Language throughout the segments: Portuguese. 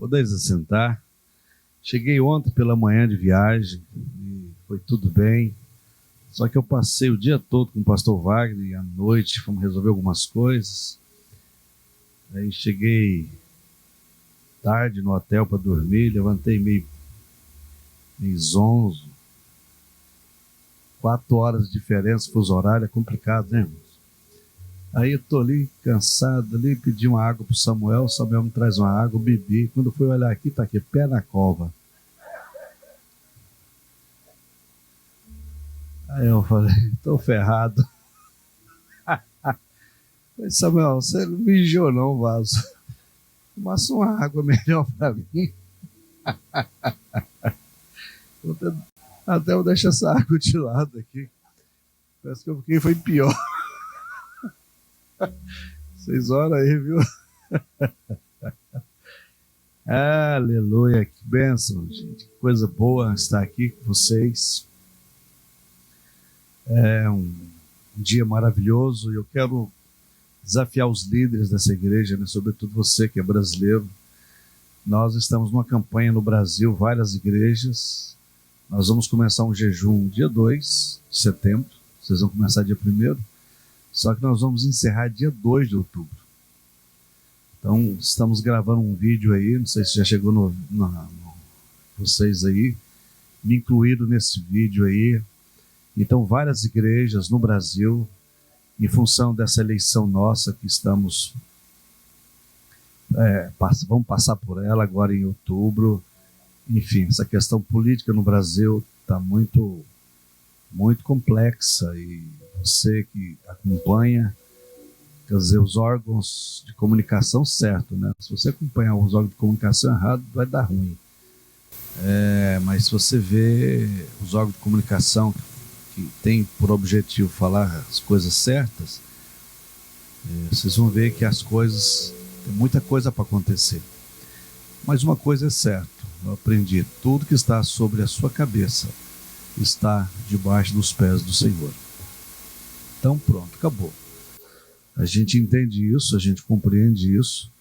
Podeis assentar. Cheguei ontem pela manhã de viagem e foi tudo bem. Só que eu passei o dia todo com o pastor Wagner e à noite fomos resolver algumas coisas. Aí cheguei tarde no hotel para dormir, levantei meio zonzo. 4 horas de diferença, fuso horário, é complicado, né, irmãos? Aí eu tô ali, cansado, ali, pedi uma água pro Samuel, o Samuel me traz uma água, eu bebi. Quando eu fui olhar aqui, tá aqui, pé na cova. Aí eu falei, tô ferrado. Falei, Samuel, você não mijou não, vaso. Tomasse uma água melhor pra mim. Até eu deixo essa água de lado aqui. Parece que eu fiquei, foi pior. 6 horas aí, viu? Aleluia, que bênção, gente. Que coisa boa estar aqui com vocês. É um dia maravilhoso e eu quero desafiar os líderes dessa igreja, né? Sobretudo você que é brasileiro. Nós estamos numa campanha no Brasil, várias igrejas. Nós vamos começar um jejum dia 2 de setembro. Vocês vão começar dia 1º. Só que nós vamos encerrar dia 2 de outubro. Então, estamos gravando um vídeo aí, não sei se já chegou vocês aí, me incluíram nesse vídeo aí. Então, várias igrejas no Brasil, em função dessa eleição nossa que estamos, vamos passar por ela agora em outubro. Enfim, essa questão política no Brasil está muito, muito complexa e você que acompanha, quer dizer, os órgãos de comunicação, certo, né? Se você acompanhar os órgãos de comunicação errado, vai dar ruim. Mas se você vê os órgãos de comunicação que tem por objetivo falar as coisas certas, vocês vão ver que as coisas, tem muita coisa para acontecer. Mas uma coisa é certa, eu aprendi, tudo que está sobre a sua cabeça está debaixo dos pés do Senhor. Então pronto, acabou. A gente entende isso, a gente compreende isso,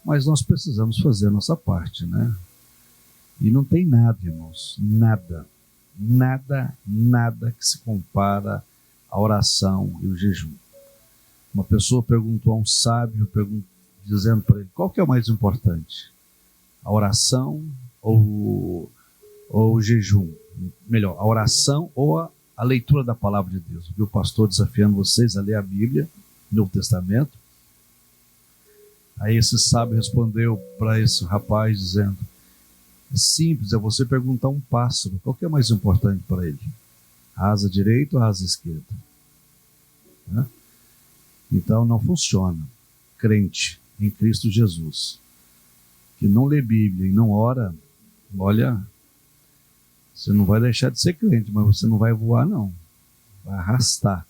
mas nós precisamos fazer a nossa parte, né? E não tem nada, irmãos, nada que se compara à oração e ao jejum. Uma pessoa perguntou a um sábio, dizendo para ele, qual que é o mais importante? A oração ou o jejum? Melhor, a oração ou a leitura da palavra de Deus? Eu vi o pastor desafiando vocês a ler a Bíblia, Novo Testamento. Aí esse sábio respondeu para esse rapaz dizendo, é simples, é você perguntar a um pássaro, qual que é mais importante para ele? A asa direita ou a asa esquerda? Né? Então não funciona. Crente em Cristo Jesus, que não lê Bíblia e não ora, olha, você não vai deixar de ser crente, mas você não vai voar não, vai arrastar.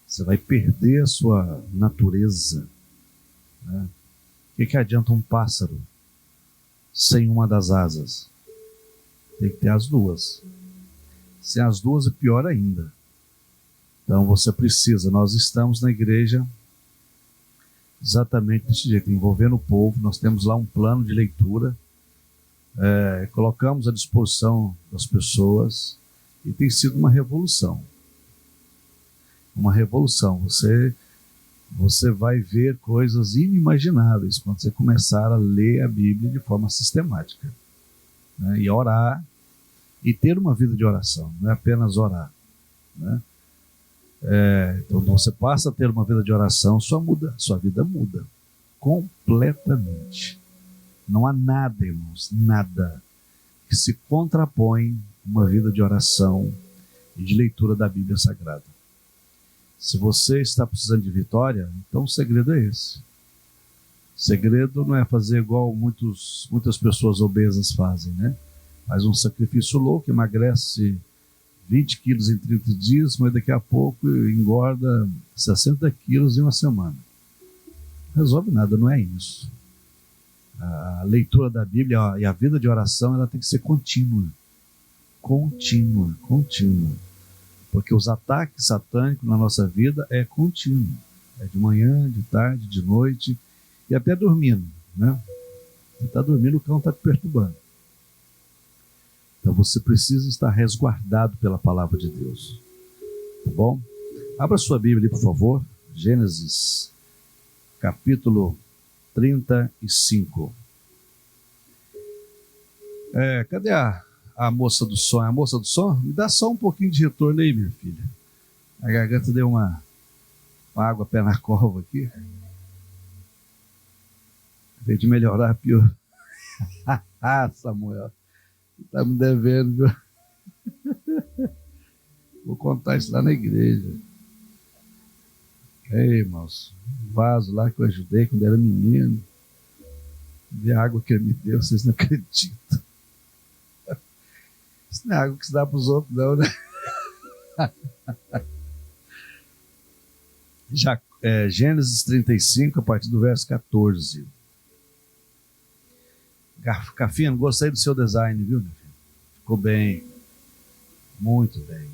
Você vai perder a sua natureza. Né? O que adianta um pássaro sem uma das asas? Tem que ter as duas. Sem as duas é pior ainda. Então você precisa, nós estamos na igreja exatamente desse jeito, envolvendo o povo. Nós temos lá um plano de leitura, colocamos à disposição das pessoas e tem sido uma revolução. Uma revolução. Você vai ver coisas inimagináveis quando você começar a ler a Bíblia de forma sistemática, né? E orar e ter uma vida de oração, não é apenas orar, né? Então você passa a ter uma vida de oração, sua vida muda completamente. Não há nada, irmãos, nada que se contrapõe a uma vida de oração e de leitura da Bíblia Sagrada. Se você está precisando de vitória, então o segredo é esse. O segredo não é fazer igual muitas pessoas obesas fazem, né? Faz um sacrifício louco, emagrece 20 quilos em 30 dias, mas daqui a pouco engorda 60 quilos em uma semana. Não resolve nada, não é isso. A leitura da Bíblia e a vida de oração, ela tem que ser contínua. Contínua. Porque os ataques satânicos na nossa vida é contínuo. É de manhã, de tarde, de noite e até dormindo, né? Você está dormindo, o cão está te perturbando. Então você precisa estar resguardado pela palavra de Deus. Tá bom? Abra sua Bíblia ali, por favor. Gênesis, capítulo 35. Cadê a moça do som? A moça do som? Me dá só um pouquinho de retorno aí, minha filha. A garganta deu uma água pé na cova aqui. Em vez de melhorar, pior. Samuel, tá me devendo, viu? Vou contar isso lá na igreja. Ei, irmãos, um vaso lá que eu ajudei quando era menino. E a água que ele me deu, vocês não acreditam. Isso não é água que se dá para os outros, não, né? Gênesis 35, a partir do verso 14. Cafino, gostei do seu design, viu, meu filho? Ficou bem. Muito bem.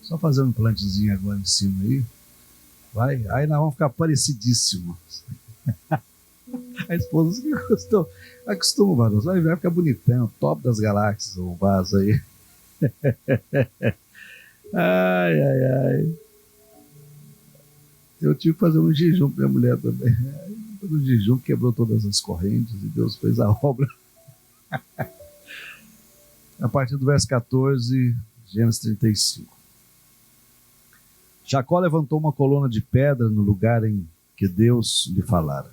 Só fazer um implantezinho agora em cima aí. Vai. Aí nós vamos ficar parecidíssimos. A esposa que gostou. Acostuma, varão. Vai ficar bonitão. Top das galáxias, o vaso aí. Ai, ai, ai. Eu tive que fazer um jejum para minha mulher também. O jejum quebrou todas as correntes e Deus fez a obra. A partir do verso 14, Gênesis 35. Jacó levantou uma coluna de pedra no lugar em que Deus lhe falara,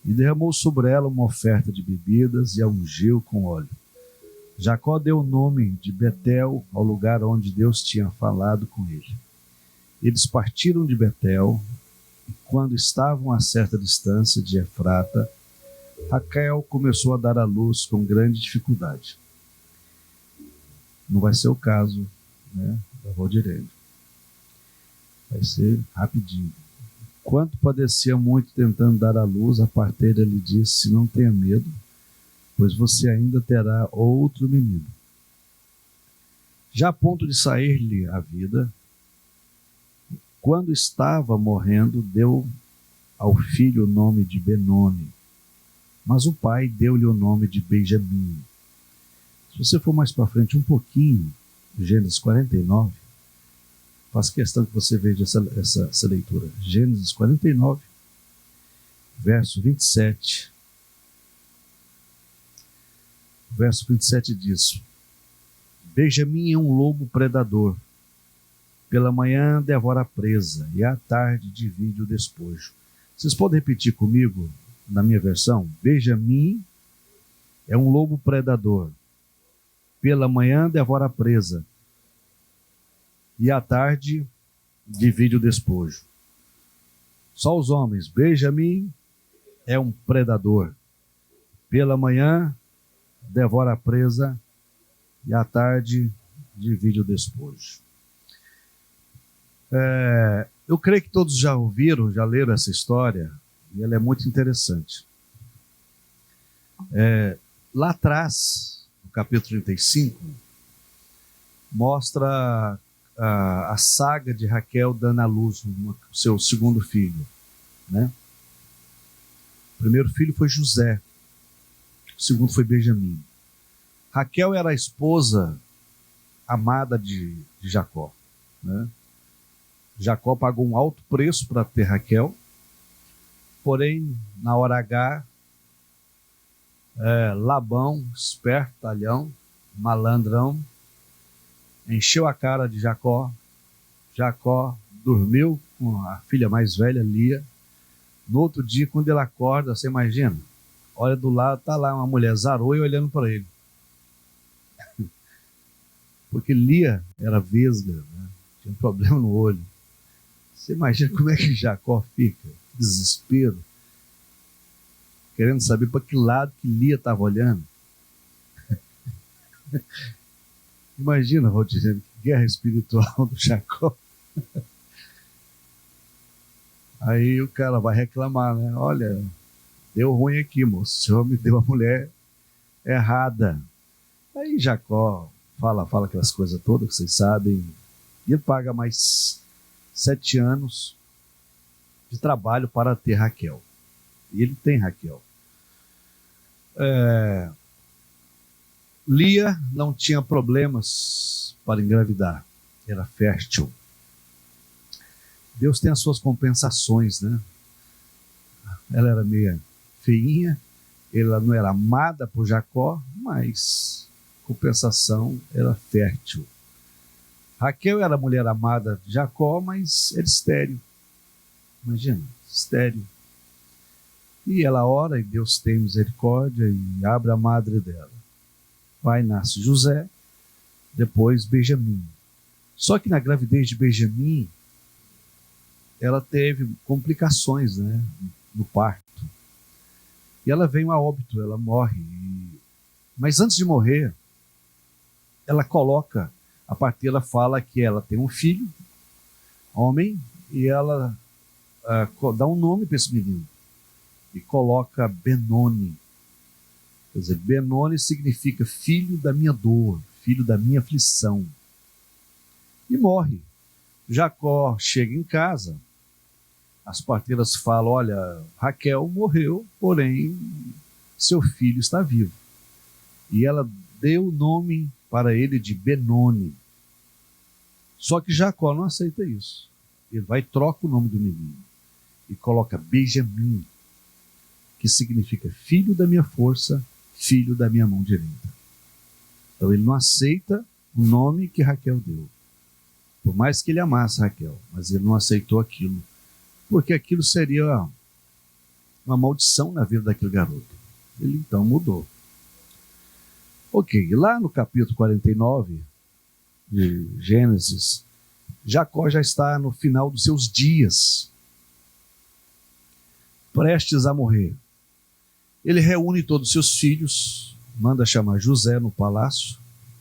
e derramou sobre ela uma oferta de bebidas e a ungiu com óleo. Jacó deu o nome de Betel ao lugar onde Deus tinha falado com ele. Eles partiram de Betel, e quando estavam a certa distância de Efrata, Raquel começou a dar à luz com grande dificuldade. Não vai ser o caso, né, da Valdirene. Vai ser rapidinho. Enquanto padecia muito tentando dar à luz, a parteira lhe disse: não tenha medo, pois você ainda terá outro menino. Já a ponto de sair-lhe a vida, quando estava morrendo, deu ao filho o nome de Benoni, mas o pai deu-lhe o nome de Benjamim. Se você for mais para frente um pouquinho, Gênesis 49, faço questão que você veja essa leitura. Gênesis 49, verso 27. O verso 27 diz: Benjamim é um lobo predador. Pela manhã devora a presa, e à tarde divide o despojo. Vocês podem repetir comigo, na minha versão? Benjamim é um lobo predador. Pela manhã devora a presa, e à tarde divide o despojo. Só os homens. Benjamim é um predador. Pela manhã devora a presa, e à tarde divide o despojo. Eu creio que todos já ouviram, já leram essa história, e ela é muito interessante. Lá atrás, no capítulo 35, mostra a saga de Raquel dando à luz o seu segundo filho, né? O primeiro filho foi José, o segundo foi Benjamim. Raquel era a esposa amada de Jacó, né? Jacó pagou um alto preço para ter Raquel, porém, na hora H, Labão, esperto, talhão, malandrão, encheu a cara de Jacó. Jacó dormiu com a filha mais velha, Lia. No outro dia, quando ele acorda, você imagina, olha do lado, está lá uma mulher zaroia olhando para ele. Porque Lia era vesga, né? Tinha um problema no olho. Você imagina como é que Jacó fica? Desespero. Querendo saber para que lado que Lia estava olhando. Imagina, Valdirene, que guerra espiritual do Jacó. Aí o cara vai reclamar, né? Olha, deu ruim aqui, moço. O senhor me deu a mulher errada. Aí Jacó fala aquelas coisas todas que vocês sabem. E ele paga mais 7 anos de trabalho para ter Raquel. E ele tem Raquel. Lia não tinha problemas para engravidar, era fértil. Deus tem as suas compensações, né? Ela era meio feinha, ela não era amada por Jacó, mas compensação era fértil. Raquel era a mulher amada de Jacó, mas era estéril. Imagina, estéril. E ela ora e Deus tem misericórdia e abre a madre dela. Vai, nasce José, depois Benjamim. Só que na gravidez de Benjamim, ela teve complicações, né, no parto. E ela veio a óbito, ela morre. Mas antes de morrer, ela coloca, a parteira fala que ela tem um filho, homem, e ela dá um nome para esse menino. E coloca Benoni. Quer dizer, Benoni significa filho da minha dor, filho da minha aflição. E morre. Jacó chega em casa, as parteiras falam, olha, Raquel morreu, porém seu filho está vivo. E ela deu o nome para ele de Benoni. Só que Jacó não aceita isso. Ele vai e troca o nome do menino e coloca Benjamim, que significa filho da minha força, filho da minha mão direita. Então ele não aceita o nome que Raquel deu. Por mais que ele amasse Raquel, mas ele não aceitou aquilo, porque aquilo seria uma maldição na vida daquele garoto. Ele então mudou. Ok, lá no capítulo 49 de Gênesis, Jacó já está no final dos seus dias, prestes a morrer. Ele reúne todos os seus filhos, manda chamar José no palácio,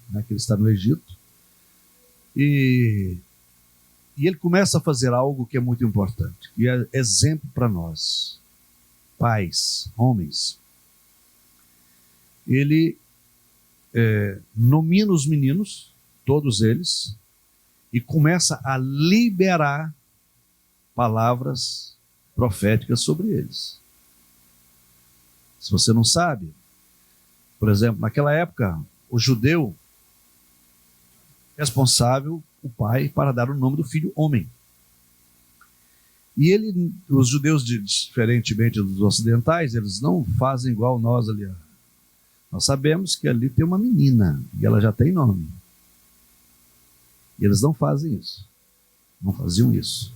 né, que ele está no Egito, e ele começa a fazer algo que é muito importante, que é exemplo para nós, pais, homens. Ele nomina os meninos, todos eles, e começa a liberar palavras proféticas sobre eles. Se você não sabe, por exemplo, naquela época, o judeu responsável, o pai, para dar o nome do filho homem. E os judeus, diferentemente dos ocidentais, eles não fazem igual nós ali. Nós sabemos que ali tem uma menina e ela já tem nome. E eles não fazem isso. Não faziam isso.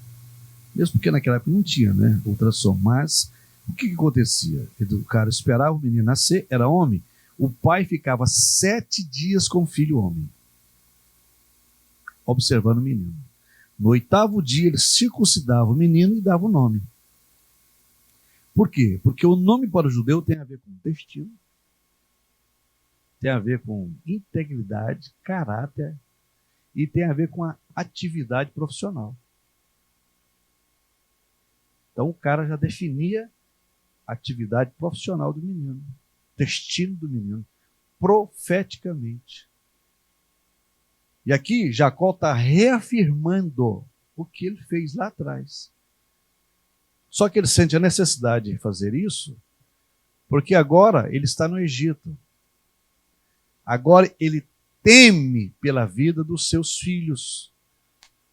Mesmo porque naquela época não tinha, né, ultrassom. Mas o que acontecia? O cara esperava o menino nascer, era homem. O pai ficava 7 dias com o filho homem, observando o menino. No 8º dia, ele circuncidava o menino e dava o nome. Por quê? Porque o nome para o judeu tem a ver com destino, tem a ver com integridade, caráter e tem a ver com a atividade profissional. Então o cara já definia a atividade profissional do menino, destino do menino, profeticamente. E aqui Jacó está reafirmando o que ele fez lá atrás. Só que ele sente a necessidade de fazer isso, porque agora ele está no Egito. Agora ele teme pela vida dos seus filhos.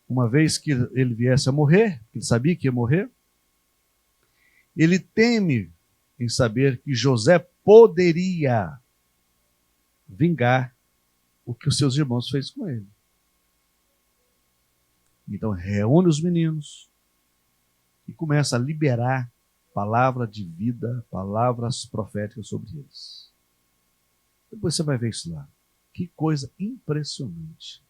Uma vez que ele viesse a morrer, ele sabia que ia morrer, ele teme em saber que José poderia vingar o que os seus irmãos fez com ele. Então reúne os meninos e começa a liberar palavra de vida, palavras proféticas sobre eles. Depois você vai ver isso lá. Que coisa impressionante.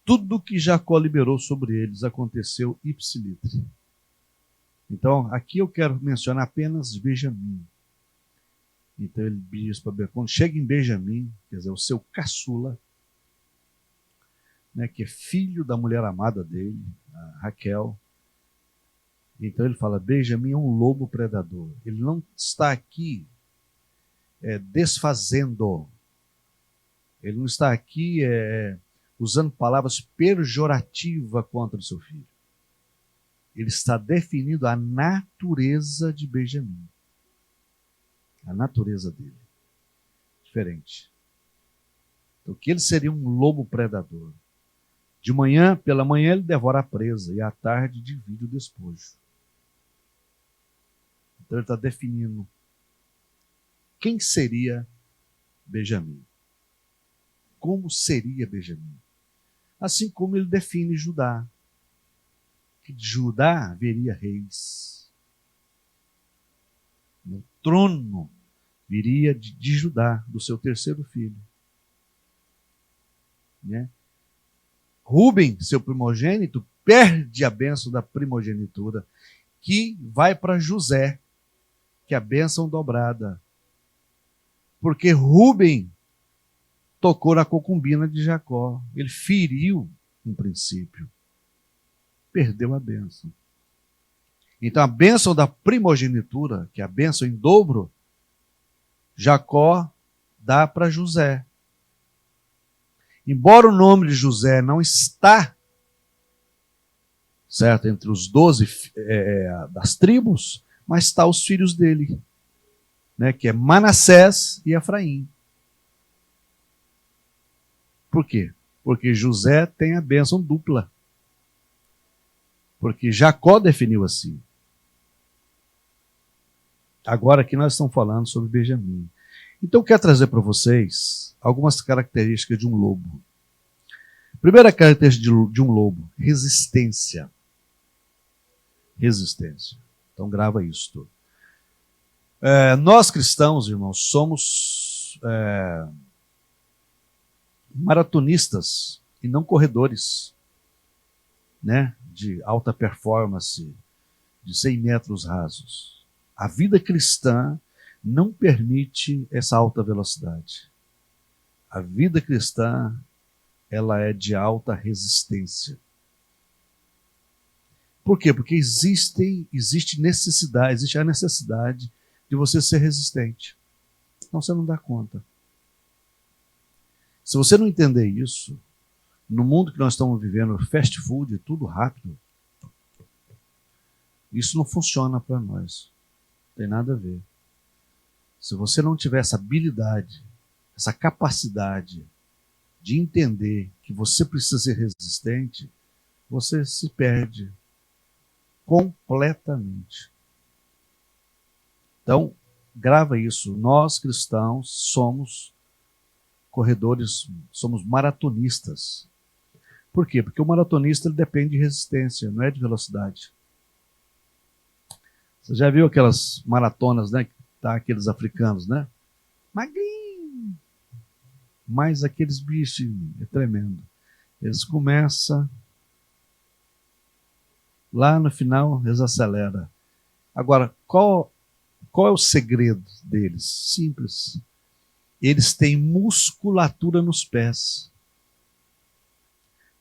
Tudo que Jacó liberou sobre eles aconteceu ipsiliter. Então, aqui eu quero mencionar apenas Benjamim. Então ele diz para Benjamim, quando chega em Benjamim, quer dizer, o seu caçula, né, que é filho da mulher amada dele, a Raquel. Então ele fala, Benjamim é um lobo predador. Ele não está aqui desfazendo. Ele não está aqui usando palavras pejorativas contra o seu filho. Ele está definindo a natureza de Benjamim. A natureza dele. Diferente. Então, que ele seria um lobo predador. De manhã, pela manhã, ele devora a presa e à tarde divide o despojo. Então, ele está definindo quem seria Benjamim. Como seria Benjamim? Assim como ele define Judá. Que de Judá haveria reis. O trono viria de Judá, do seu terceiro filho. Né? Rúben, seu primogênito, perde a bênção da primogenitura, que vai para José, que é a bênção dobrada. Porque Rúben tocou na concubina de Jacó. Ele feriu um princípio. Perdeu a bênção. Então a bênção da primogenitura, que é a bênção em dobro, Jacó dá para José. Embora o nome de José não está, certo, entre os 12 das tribos, mas está os filhos dele, né, que é Manassés e Efraim. Por quê? Porque José tem a bênção dupla. Porque Jacó definiu assim. Agora aqui nós estamos falando sobre Benjamim. Então eu quero trazer para vocês algumas características de um lobo. Primeira característica de um lobo, resistência. Resistência. Então grava isso tudo. Nós cristãos, irmãos, somos maratonistas e não corredores, né, de alta performance, de 100 metros rasos. A vida cristã não permite essa alta velocidade. A vida cristã, ela é de alta resistência. Por quê? Porque existe a necessidade de você ser resistente. Senão você não dá conta. Se você não entender isso, no mundo que nós estamos vivendo, fast food, tudo rápido, isso não funciona para nós. Não tem nada a ver. Se você não tiver essa habilidade, essa capacidade de entender que você precisa ser resistente, você se perde completamente. Então, grava isso. Nós, cristãos, somos corredores, somos maratonistas. Por quê? Porque o maratonista ele depende de resistência, não é de velocidade. Você já viu aquelas maratonas, né? Que tá aqueles africanos, né? Magrinho. Mas aqueles bichos é tremendo. Eles começam, lá no final eles aceleram. Agora, qual é o segredo deles? Simples. Eles têm musculatura nos pés.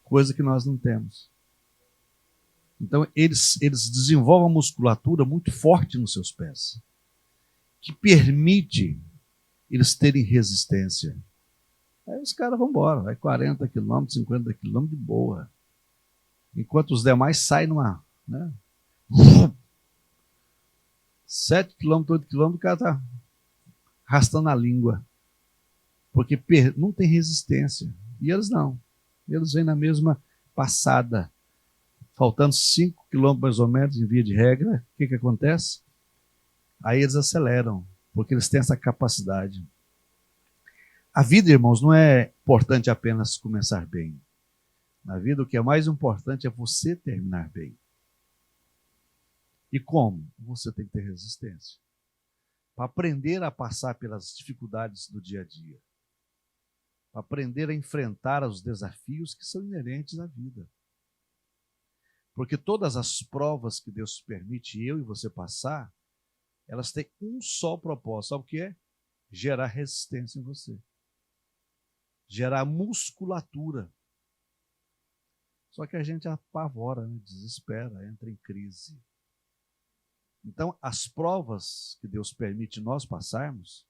Coisa que nós não temos. Então, eles desenvolvem uma musculatura muito forte nos seus pés, que permite eles terem resistência. Aí os caras vão embora, vai 40 quilômetros, 50 quilômetros de boa. Enquanto os demais saem numa... Né? 7 quilômetros, 8 quilômetros, o cara está arrastando a língua. Porque não tem resistência. E eles não. Eles vêm na mesma passada. Faltando 5 quilômetros mais ou menos, em via de regra, o que acontece? Aí eles aceleram, porque eles têm essa capacidade. A vida, irmãos, não é importante apenas começar bem. Na vida, o que é mais importante é você terminar bem. E como? Você tem que ter resistência. Para aprender a passar pelas dificuldades do dia a dia. Para aprender a enfrentar os desafios que são inerentes à vida. Porque todas as provas que Deus permite eu e você passar, elas têm um só propósito. Sabe o que é? Gerar resistência em você. Gerar musculatura. Só que a gente apavora, né? Desespera, entra em crise. Então, as provas que Deus permite nós passarmos,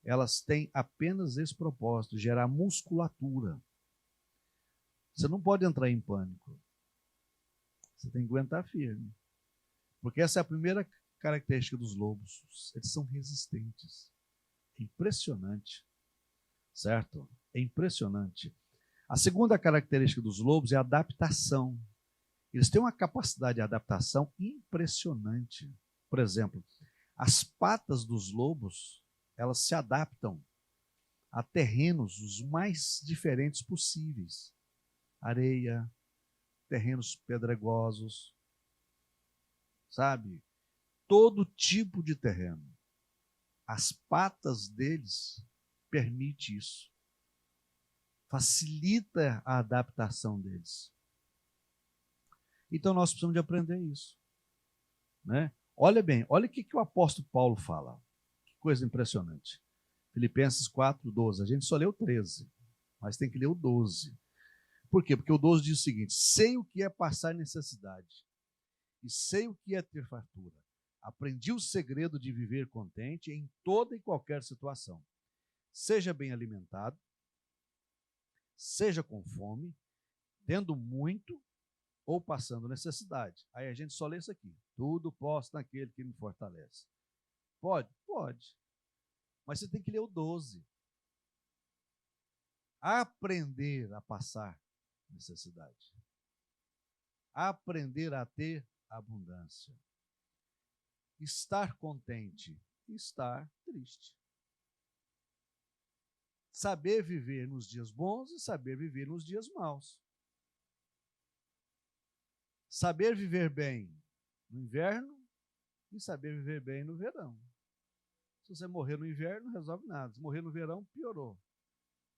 elas têm apenas esse propósito, gerar musculatura. Você não pode entrar em pânico. Você tem que aguentar firme. Porque essa é a primeira característica dos lobos. Eles são resistentes. É impressionante, certo? É impressionante. A segunda característica dos lobos é a adaptação. Eles têm uma capacidade de adaptação impressionante. Por exemplo, as patas dos lobos, elas se adaptam a terrenos os mais diferentes possíveis. Areia, terrenos pedregosos, sabe? Todo tipo de terreno. As patas deles permitem isso. Facilita a adaptação deles. Então nós precisamos de aprender isso, né? Olha bem, olha o que o apóstolo Paulo fala. Que coisa impressionante. Filipenses 4:12. A gente só leu 13, mas tem que ler o 12. Por quê? Porque o 12 diz o seguinte: sei o que é passar necessidade e sei o que é ter fartura. Aprendi o segredo de viver contente em toda e qualquer situação. Seja bem alimentado, seja com fome, tendo muito ou passando necessidade. Aí a gente só lê isso aqui. Tudo posso naquele que me fortalece. Pode? Pode. Mas você tem que ler o 12. Aprender a passar necessidade. Aprender a ter abundância. Estar contente. Estar triste. Saber viver nos dias bons e saber viver nos dias maus. Saber viver bem no inverno e saber viver bem no verão. Se você morrer no inverno, não resolve nada. Se morrer no verão, piorou.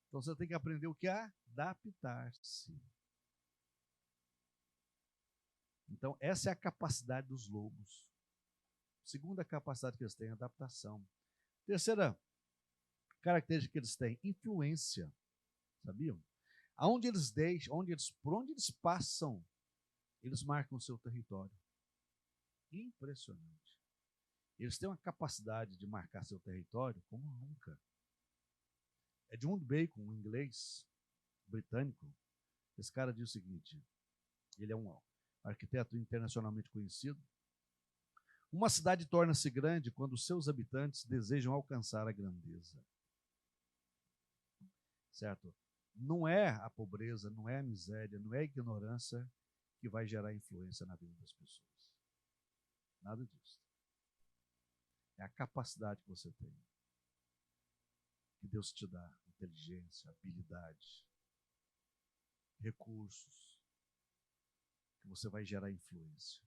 Então você tem que aprender o que é adaptar-se. Então essa é a capacidade dos lobos. Segunda capacidade que eles têm é adaptação. Terceira característica que eles têm, influência. Sabiam? Aonde eles deixam, por onde eles passam, eles marcam o seu território. Impressionante. Eles têm uma capacidade de marcar seu território como nunca. Edmund Bacon, um inglês britânico, esse cara diz o seguinte, ele é um arquiteto internacionalmente conhecido: uma cidade torna-se grande quando seus habitantes desejam alcançar a grandeza. Certo? Não é a pobreza, não é a miséria, não é a ignorância que vai gerar influência na vida das pessoas. Nada disso. É a capacidade que você tem. Que Deus te dá. Inteligência, habilidade, recursos. Que você vai gerar influência.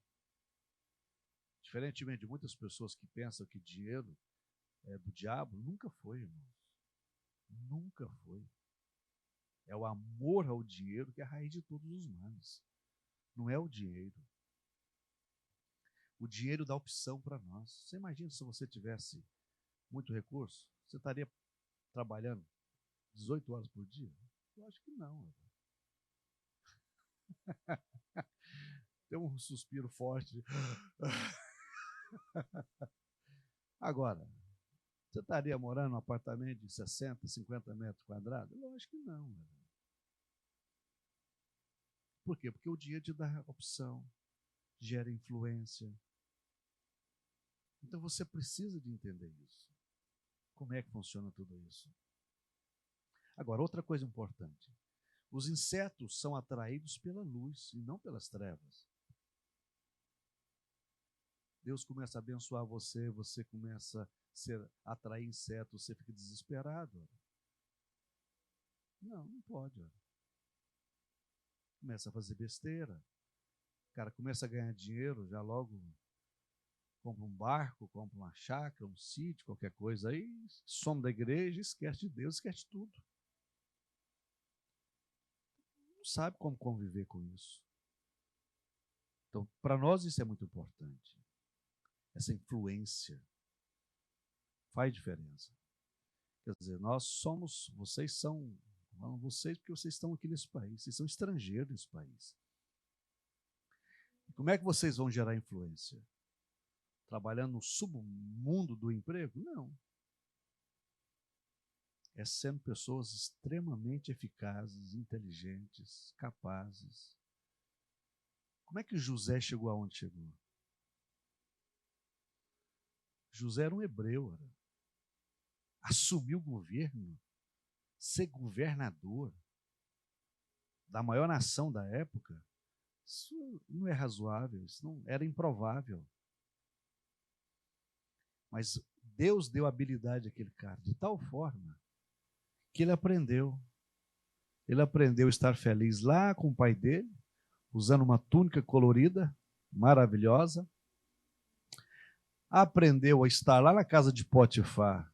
Diferentemente de muitas pessoas que pensam que dinheiro é do diabo, nunca foi, irmãos. Nunca foi. É o amor ao dinheiro que é a raiz de todos os males. Não é o dinheiro. O dinheiro dá opção para nós. Você imagina se você tivesse muito recurso? Você estaria trabalhando 18 horas por dia? Eu acho que não. Tem um suspiro forte. Agora, você estaria morando num apartamento de 60, 50 metros quadrados? Eu acho que não. Por quê? Porque o dinheiro te dá opção, gera influência. Então você precisa de entender isso. Como é que funciona tudo isso? Agora, outra coisa importante. Os insetos são atraídos pela luz e não pelas trevas. Deus começa a abençoar você, você começa a atrair insetos, você fica desesperado. Não pode. Começa a fazer besteira. O cara começa a ganhar dinheiro, já logo compra um barco, compra uma chácara, um sítio, qualquer coisa aí, some da igreja, esquece de Deus, esquece de tudo. Não sabe como conviver com isso. Então, para nós isso é muito importante. Essa influência faz diferença. Quer dizer, nós somos, vocês são, não vocês porque vocês estão aqui nesse país, vocês são estrangeiros nesse país. E como é que vocês vão gerar influência? Trabalhando no submundo do emprego? Não. É sendo pessoas extremamente eficazes, inteligentes, capazes. Como é que José chegou aonde chegou? José era um hebreu. assumir o governo, ser governador da maior nação da época, isso não é razoável, isso não era improvável. Mas Deus deu habilidade àquele cara de tal forma que ele aprendeu. Ele aprendeu a estar feliz lá com o pai dele, usando uma túnica colorida, maravilhosa. Aprendeu a estar lá na casa de Potifar,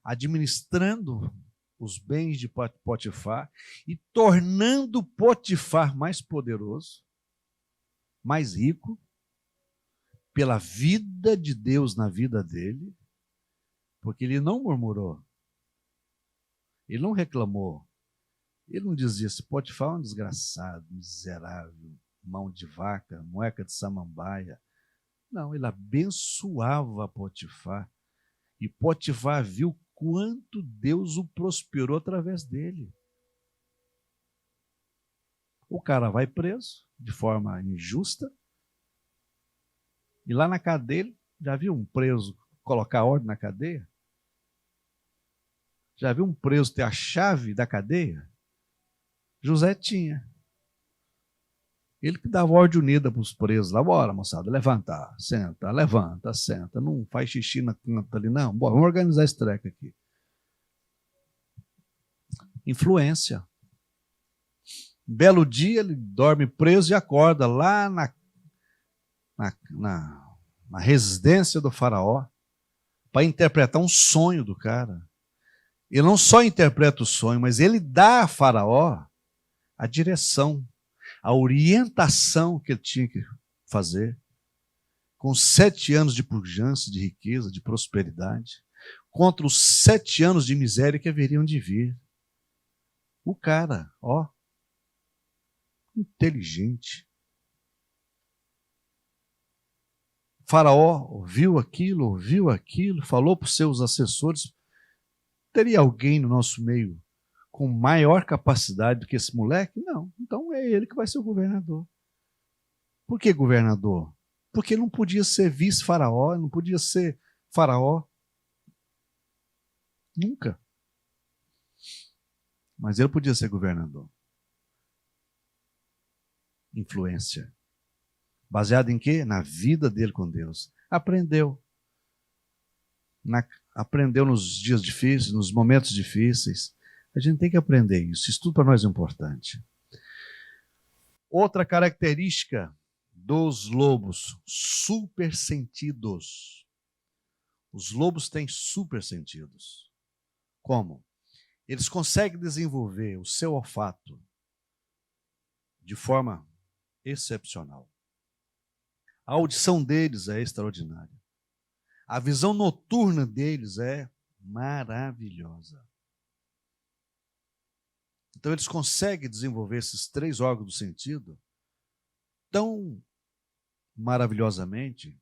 administrando os bens de Potifar e tornando Potifar mais poderoso, mais rico, pela vida de Deus na vida dele, porque ele não murmurou, ele não reclamou, ele não dizia, esse Potifar é um desgraçado, miserável, mão de vaca, moeca de samambaia. Não, ele abençoava Potifar, e Potifar viu quanto Deus o prosperou através dele. O cara vai preso de forma injusta, e lá na cadeia, já viu um preso colocar ordem na cadeia? Já viu um preso ter a chave da cadeia? José tinha. Ele que dava ordem unida para os presos lá. Bora, moçada, levanta, senta, levanta, senta. Não faz xixi na canta ali, não. Bora, vamos organizar esse treco aqui. Influência. Um belo dia, ele dorme preso e acorda lá na residência do faraó para interpretar um sonho do cara. Ele não só interpreta o sonho, mas ele dá a faraó a direção, a orientação que ele tinha que fazer, com 7 anos de pujança, de riqueza, de prosperidade, contra os 7 anos de miséria que haveriam de vir. O cara, ó, inteligente. O faraó ouviu aquilo, falou para os seus assessores, teria alguém no nosso meio com maior capacidade do que esse moleque? Não. Então é ele que vai ser o governador. Por que governador? Porque ele não podia ser vice-faraó, não podia ser faraó. Nunca. Mas ele podia ser governador. Influência. Baseado em quê? Na vida dele com Deus. Aprendeu. Aprendeu nos dias difíceis, nos momentos difíceis. A gente tem que aprender isso. Isso tudo para nós é importante. Outra característica dos lobos, supersentidos. Os lobos têm supersentidos. Como? Eles conseguem desenvolver o seu olfato de forma excepcional. A audição deles é extraordinária. A visão noturna deles é maravilhosa. Então, eles conseguem desenvolver esses 3 órgãos do sentido tão maravilhosamente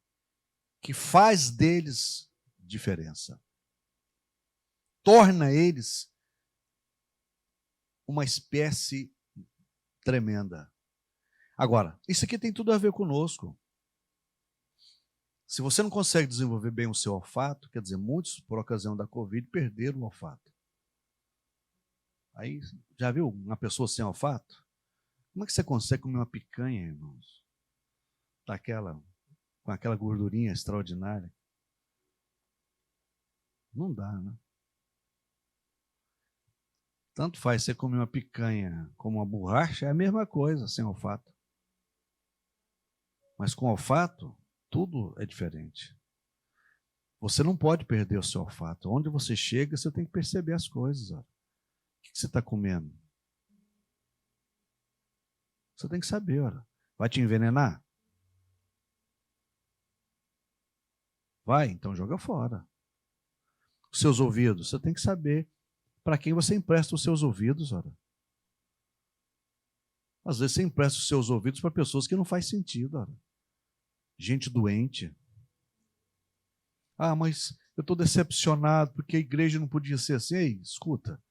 que faz deles diferença. Torna eles uma espécie tremenda. Agora, isso aqui tem tudo a ver conosco. Se você não consegue desenvolver bem o seu olfato, quer dizer, muitos, por ocasião da Covid, perderam o olfato. Aí, já viu uma pessoa sem olfato? Como é que você consegue comer uma picanha, irmãos? Com aquela gordurinha extraordinária? Não dá, né? Tanto faz você comer uma picanha como uma borracha, é a mesma coisa, sem olfato. Mas com olfato, tudo é diferente. Você não pode perder o seu olfato. Onde você chega, você tem que perceber as coisas. Ó. O que você está comendo? Você tem que saber. Ó. Vai te envenenar? Vai, então joga fora. Os seus ouvidos, você tem que saber para quem você empresta os seus ouvidos. Ó. Às vezes você empresta os seus ouvidos para pessoas que não faz sentido. Ó. Gente doente. Ah, mas eu estou decepcionado porque a igreja não podia ser assim. Ei, escuta.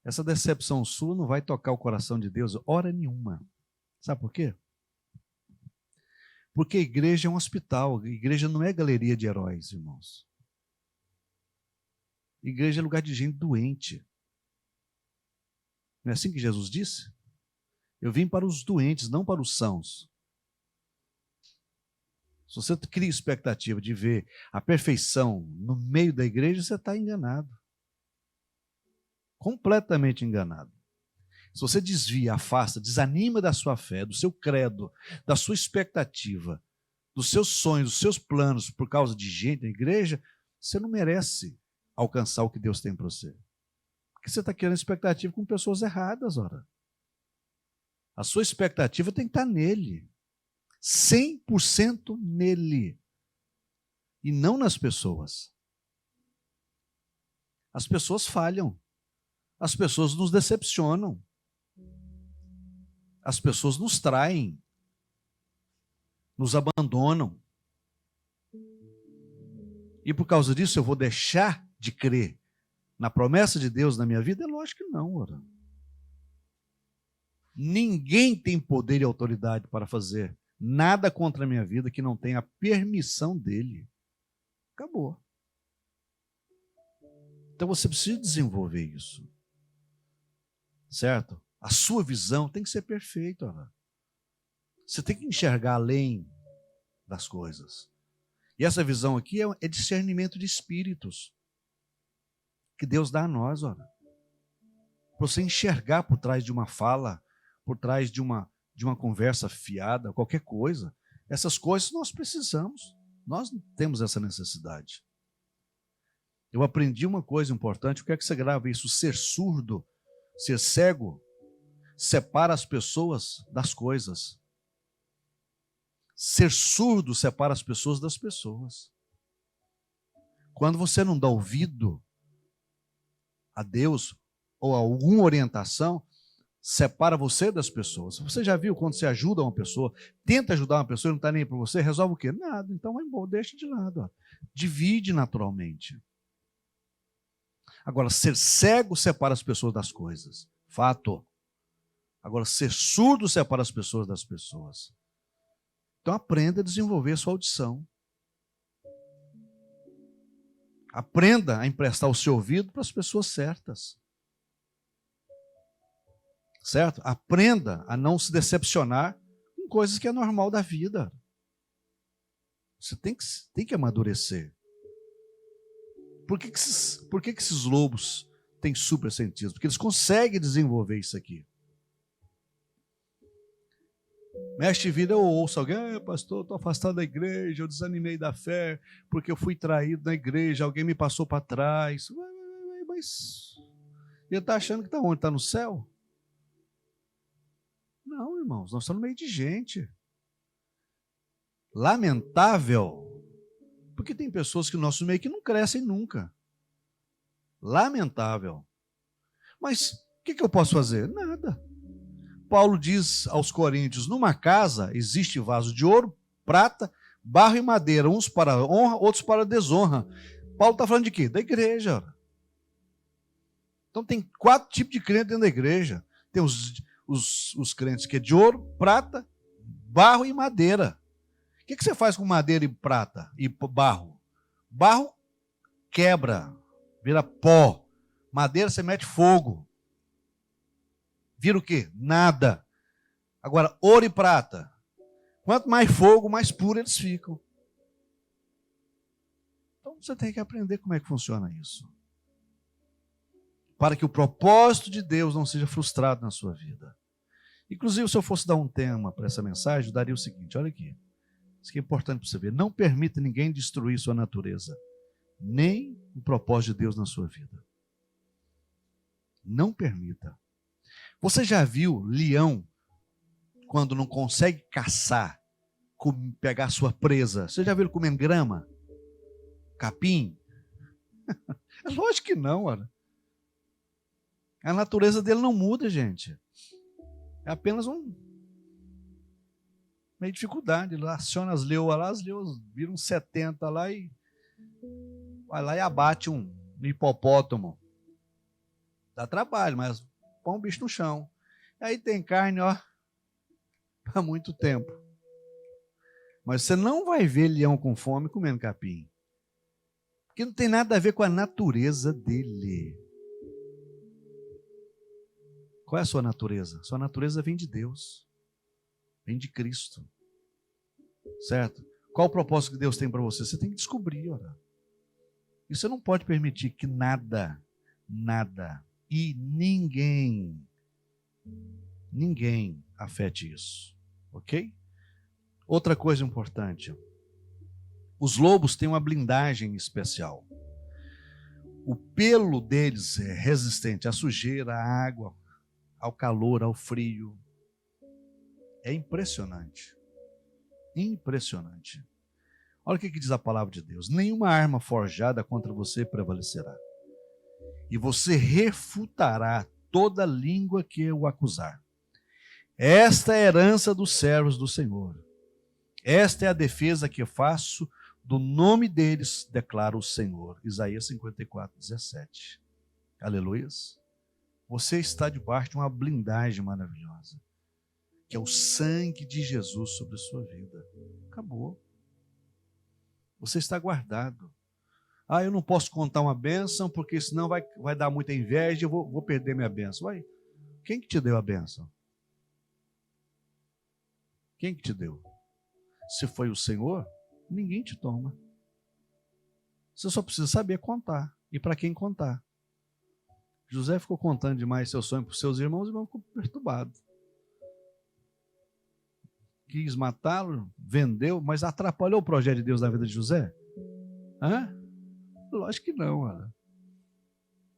Essa decepção sua não vai tocar o coração de Deus hora nenhuma. Sabe por quê? Porque a igreja é um hospital. A igreja não é galeria de heróis, irmãos. Igreja é lugar de gente doente. Não é assim que Jesus disse? Eu vim para os doentes, não para os sãos. Se você cria expectativa de ver a perfeição no meio da igreja, você está enganado. Completamente enganado. Se você desvia, afasta, desanima da sua fé, do seu credo, da sua expectativa, dos seus sonhos, dos seus planos por causa de gente na igreja, você não merece alcançar o que Deus tem para você. Porque você está criando expectativa com pessoas erradas, ora. A sua expectativa tem que estar nele. 100% nele. E não nas pessoas. As pessoas falham. As pessoas nos decepcionam. As pessoas nos traem. Nos abandonam. E por causa disso eu vou deixar de crer na promessa de Deus na minha vida? É lógico que não, ora. Ninguém tem poder e autoridade para fazer nada contra a minha vida que não tenha a permissão dele. Acabou. Então você precisa desenvolver isso. Certo? A sua visão tem que ser perfeita. Ora. Você tem que enxergar além das coisas. E essa visão aqui é discernimento de espíritos que Deus dá a nós, ora. Para você enxergar por trás de uma fala, por trás de uma conversa fiada, qualquer coisa. Essas coisas nós precisamos. Nós temos essa necessidade. Eu aprendi uma coisa importante, eu quero que você grave isso: ser surdo, ser cego, separa as pessoas das coisas. Ser surdo separa as pessoas das pessoas. Quando você não dá ouvido a Deus ou a alguma orientação, separa você das pessoas. Você já viu quando você ajuda uma pessoa, tenta ajudar uma pessoa e não está nem para você, resolve o quê? Nada. Então vai embora, deixa de lado. Ó. Divide naturalmente. Agora, ser cego separa as pessoas das coisas. Fato. Agora, ser surdo separa as pessoas das pessoas. Então aprenda a desenvolver a sua audição. Aprenda a emprestar o seu ouvido para as pessoas certas. Certo? Aprenda a não se decepcionar com coisas que é normal da vida. Você tem que amadurecer. Por que esses lobos têm super sentido? Porque eles conseguem desenvolver isso aqui. Mestre de vida, eu ouço alguém: pastor, estou afastado da igreja, eu desanimei da fé, porque eu fui traído na igreja, alguém me passou para trás. Mas ele está achando que está onde? Está no céu? Não, irmãos, nós estamos no meio de gente. Lamentável, porque tem pessoas que no nosso meio que não crescem nunca. Lamentável. Mas o que eu posso fazer? Nada. Paulo diz aos Coríntios: numa casa existe vaso de ouro, prata, barro e madeira, uns para honra, outros para desonra. Paulo está falando de quê? Da igreja. Então tem 4 tipos de crente dentro da igreja. Tem os crentes que é de ouro, prata, barro e madeira. O que você faz com madeira e prata e barro? Barro quebra, vira pó. Madeira você mete fogo. Vira o quê? Nada. Agora, ouro e prata. Quanto mais fogo, mais puro eles ficam. Então você tem que aprender como é que funciona isso. Para que o propósito de Deus não seja frustrado na sua vida. Inclusive, se eu fosse dar um tema para essa mensagem, eu daria o seguinte: olha aqui. Isso aqui é importante para você ver. Não permita ninguém destruir sua natureza. Nem o propósito de Deus na sua vida. Não permita. Você já viu leão, quando não consegue caçar, pegar sua presa? Você já viu ele comendo grama? Capim? É lógico que não, olha. A natureza dele não muda, gente. É apenas meio dificuldade. Ele aciona as leoas lá, as leoas viram 70 lá e vai lá e abate um hipopótamo. Dá trabalho, mas põe um bicho no chão. Aí tem carne, ó, há muito tempo. Mas você não vai ver leão com fome comendo capim. que não tem nada a ver com a natureza dele. Qual é a sua natureza? Sua natureza vem de Deus, vem de Cristo, certo? Qual o propósito que Deus tem para você? Você tem que descobrir, ora. E você não pode permitir que nada e ninguém afete isso, ok? Outra coisa importante, os lobos têm uma blindagem especial. O pelo deles é resistente à sujeira, à água, ao calor, ao frio. É impressionante. Impressionante. Olha o que diz a palavra de Deus. Nenhuma arma forjada contra você prevalecerá. E você refutará toda língua que o acusar. Esta é a herança dos servos do Senhor. Esta é a defesa que faço do nome deles, declara o Senhor. Isaías 54, 17. Aleluias. Você está debaixo de uma blindagem maravilhosa, que é o sangue de Jesus sobre a sua vida. Acabou. Você está guardado. Ah, eu não posso contar uma bênção, porque senão vai dar muita inveja e eu vou perder minha bênção. Uai, quem que te deu a bênção? Quem que te deu? Se foi o Senhor, ninguém te toma. Você só precisa saber contar. E para quem contar? José ficou contando demais seu sonho para os seus irmãos, e o irmão ficou perturbado. Quis matá-lo, vendeu, mas atrapalhou o projeto de Deus na vida de José? Hã? Lógico que não, olha.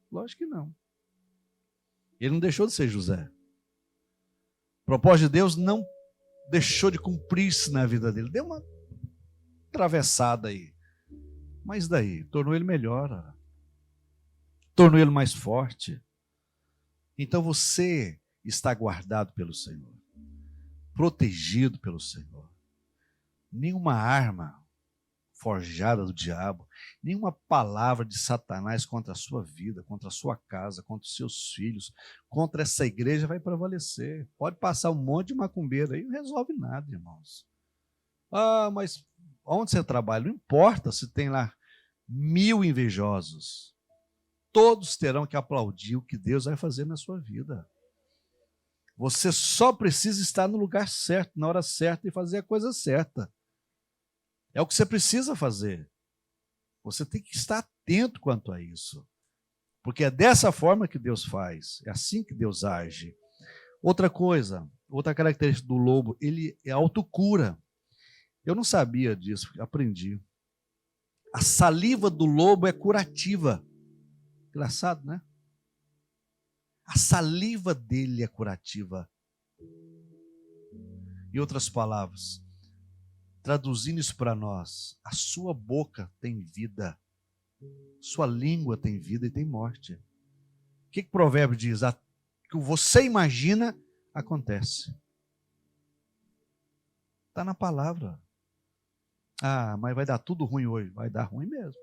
Lógico que não. Ele não deixou de ser José. O propósito de Deus não deixou de cumprir-se na vida dele. Deu uma atravessada aí. Mas daí, tornou ele melhor, olha. Tornou ele mais forte. Então você está guardado pelo Senhor, protegido pelo Senhor. Nenhuma arma forjada do diabo, nenhuma palavra de Satanás contra a sua vida, contra a sua casa, contra os seus filhos, contra essa igreja vai prevalecer. Pode passar um monte de macumbeiro aí, não resolve nada, irmãos. Ah, mas onde você trabalha? Não importa se tem lá 1000 invejosos. Todos terão que aplaudir o que Deus vai fazer na sua vida. Você só precisa estar no lugar certo, na hora certa e fazer a coisa certa. É o que você precisa fazer. Você tem que estar atento quanto a isso. Porque é dessa forma que Deus faz. É assim que Deus age. Outra coisa, outra característica do lobo, ele é autocura. Eu não sabia disso, aprendi. A saliva do lobo é curativa. Engraçado, né? A saliva dele é curativa. Em outras palavras, traduzindo isso para nós, a sua boca tem vida, sua língua tem vida e tem morte. O que o provérbio diz? O que você imagina, acontece. Está na palavra. Ah, mas vai dar tudo ruim hoje. Vai dar ruim mesmo.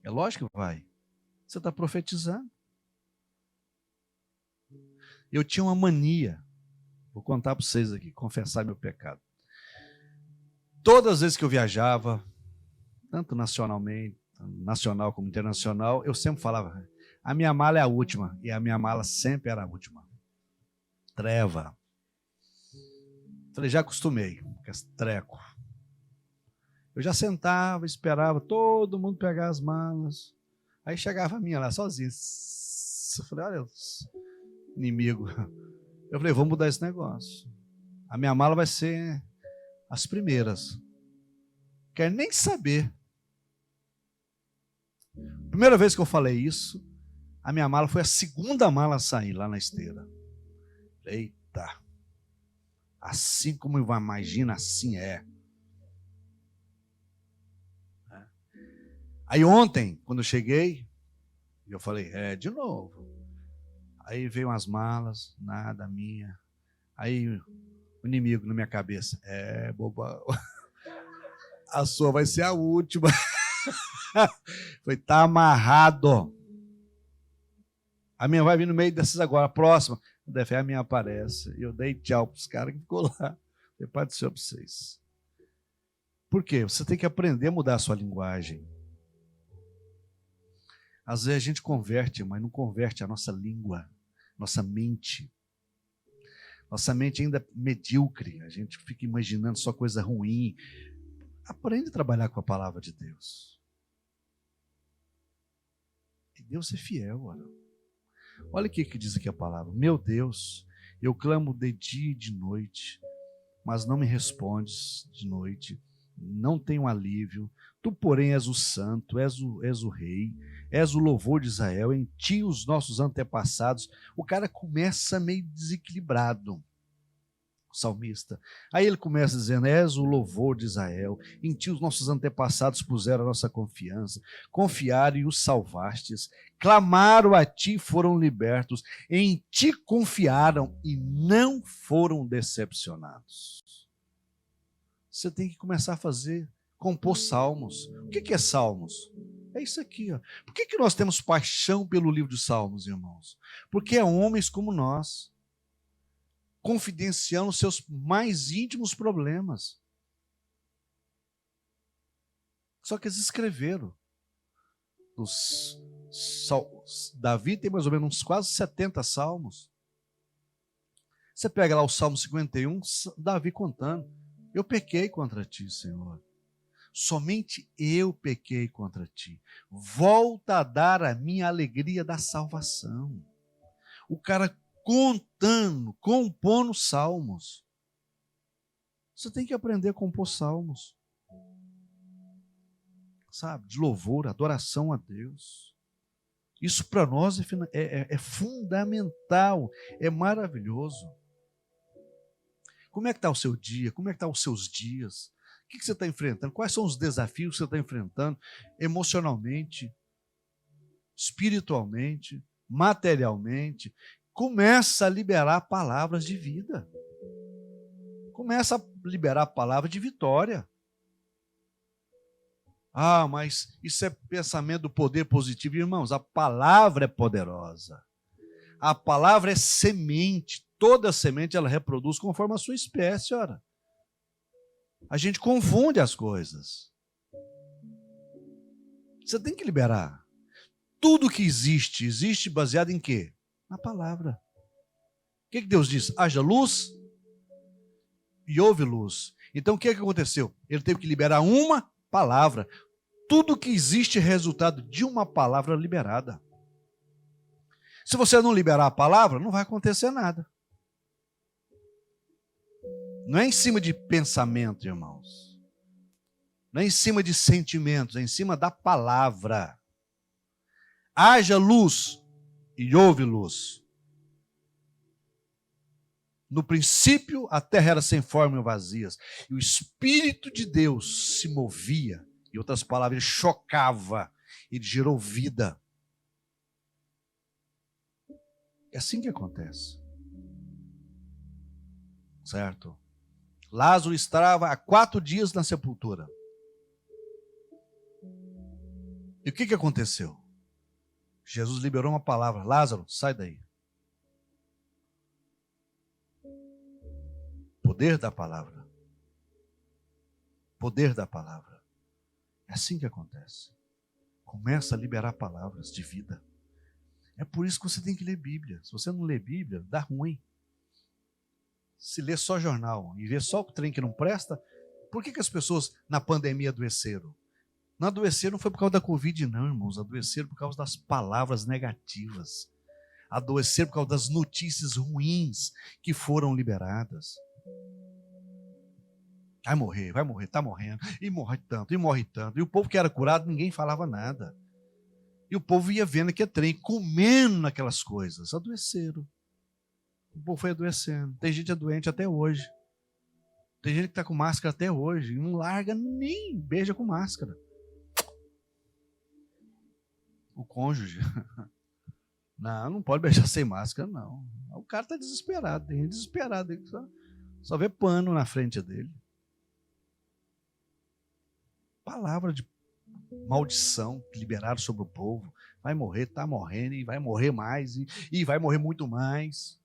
É lógico que vai. Você está profetizando. Eu tinha uma mania, vou contar para vocês aqui, confessar meu pecado. Todas as vezes que eu viajava, tanto nacional como internacional, eu sempre falava, a minha mala é a última, e a minha mala sempre era a última. Treva. Falei, já acostumei com esse treco. Eu já sentava, esperava todo mundo pegar as malas. Aí chegava a minha lá sozinha. Eu falei, olha, inimigo. Eu falei, vamos mudar esse negócio. A minha mala vai ser as primeiras. Quero nem saber. Primeira vez que eu falei isso, a minha mala foi a segunda mala a sair lá na esteira. Eita. Assim como eu imagino, assim é. Aí ontem, quando eu cheguei, eu falei, de novo. Aí veio umas malas, nada minha. Aí o inimigo na minha cabeça, bobão. A sua vai ser a última. Falei, tá amarrado. A minha vai vir no meio dessas agora. A próxima, a minha aparece. Eu dei tchau para os caras que ficou lá. Falei, Pai do Senhor para vocês. Por quê? Você tem que aprender a mudar a sua linguagem. Às vezes a gente converte, mas não converte a nossa língua, nossa mente. Nossa mente ainda é medíocre, a gente fica imaginando só coisa ruim. Aprende a trabalhar com a palavra de Deus. E Deus é fiel, olha. Olha o que diz aqui a palavra. Meu Deus, eu clamo de dia e de noite, mas não me respondes de noite. Não tenho alívio. Tu, porém, és o santo, és o rei, és o louvor de Israel, em ti os nossos antepassados. O cara começa meio desequilibrado, o salmista. Aí ele começa dizendo, és o louvor de Israel, em ti os nossos antepassados puseram a nossa confiança, confiaram e os salvastes, clamaram a ti e foram libertos, em ti confiaram e não foram decepcionados. Você tem que começar a compor salmos. O que é salmos? É isso aqui, ó. Por que nós temos paixão pelo livro de Salmos, irmãos? Porque é homens como nós, confidenciando os seus mais íntimos problemas. Só que eles escreveram. Davi tem mais ou menos uns quase 70 salmos. Você pega lá o Salmo 51, Davi contando. Eu pequei contra ti, Senhor. Somente eu pequei contra ti. Volta a dar a minha alegria da salvação. O cara compondo salmos. Você tem que aprender a compor salmos. Sabe? De louvor, adoração a Deus. Isso para nós é fundamental, é maravilhoso. Como é que está o seu dia? Como é que estão os seus dias? O que você está enfrentando? Quais são os desafios que você está enfrentando emocionalmente, espiritualmente, materialmente? Começa a liberar palavras de vida. Começa a liberar palavras de vitória. Ah, mas isso é pensamento do poder positivo. Irmãos, a palavra é poderosa. A palavra é semente. Toda semente ela reproduz conforme a sua espécie, ora. A gente confunde as coisas. Você tem que liberar. Tudo que existe baseado em quê? Na palavra. O que Deus diz? Haja luz e houve luz. Então o que aconteceu? Ele teve que liberar uma palavra. Tudo que existe é resultado de uma palavra liberada. Se você não liberar a palavra, não vai acontecer nada. Não é em cima de pensamento, irmãos. Não é em cima de sentimentos, é em cima da palavra. Haja luz e houve luz. No princípio, a terra era sem forma e vazias, e o Espírito de Deus se movia. Em outras palavras, ele chocava, ele gerou vida. É assim que acontece. Certo? Lázaro estava há 4 dias na sepultura. E o que aconteceu? Jesus liberou uma palavra. Lázaro, sai daí. Poder da palavra. Poder da palavra. É assim que acontece. Começa a liberar palavras de vida. É por isso que você tem que ler Bíblia. Se você não ler Bíblia, dá ruim. Se ler só jornal e ver só o trem que não presta, por que as pessoas na pandemia adoeceram? Não adoeceram não foi por causa da Covid, não, irmãos. Adoeceram por causa das palavras negativas. Adoeceram por causa das notícias ruins que foram liberadas. Vai morrer, está morrendo. E morre tanto, e morre tanto. E o povo que era curado, ninguém falava nada. E o povo ia vendo que é trem, comendo naquelas coisas. Adoeceram. O povo foi adoecendo. Tem gente doente até hoje. Tem gente que está com máscara até hoje. E não larga nem beija com máscara. O cônjuge. Não pode beijar sem máscara, não. O cara está desesperado. Tem gente desesperado. Só vê pano na frente dele. Palavra de maldição que liberaram sobre o povo. Vai morrer, está morrendo, e vai morrer mais, e vai morrer muito mais.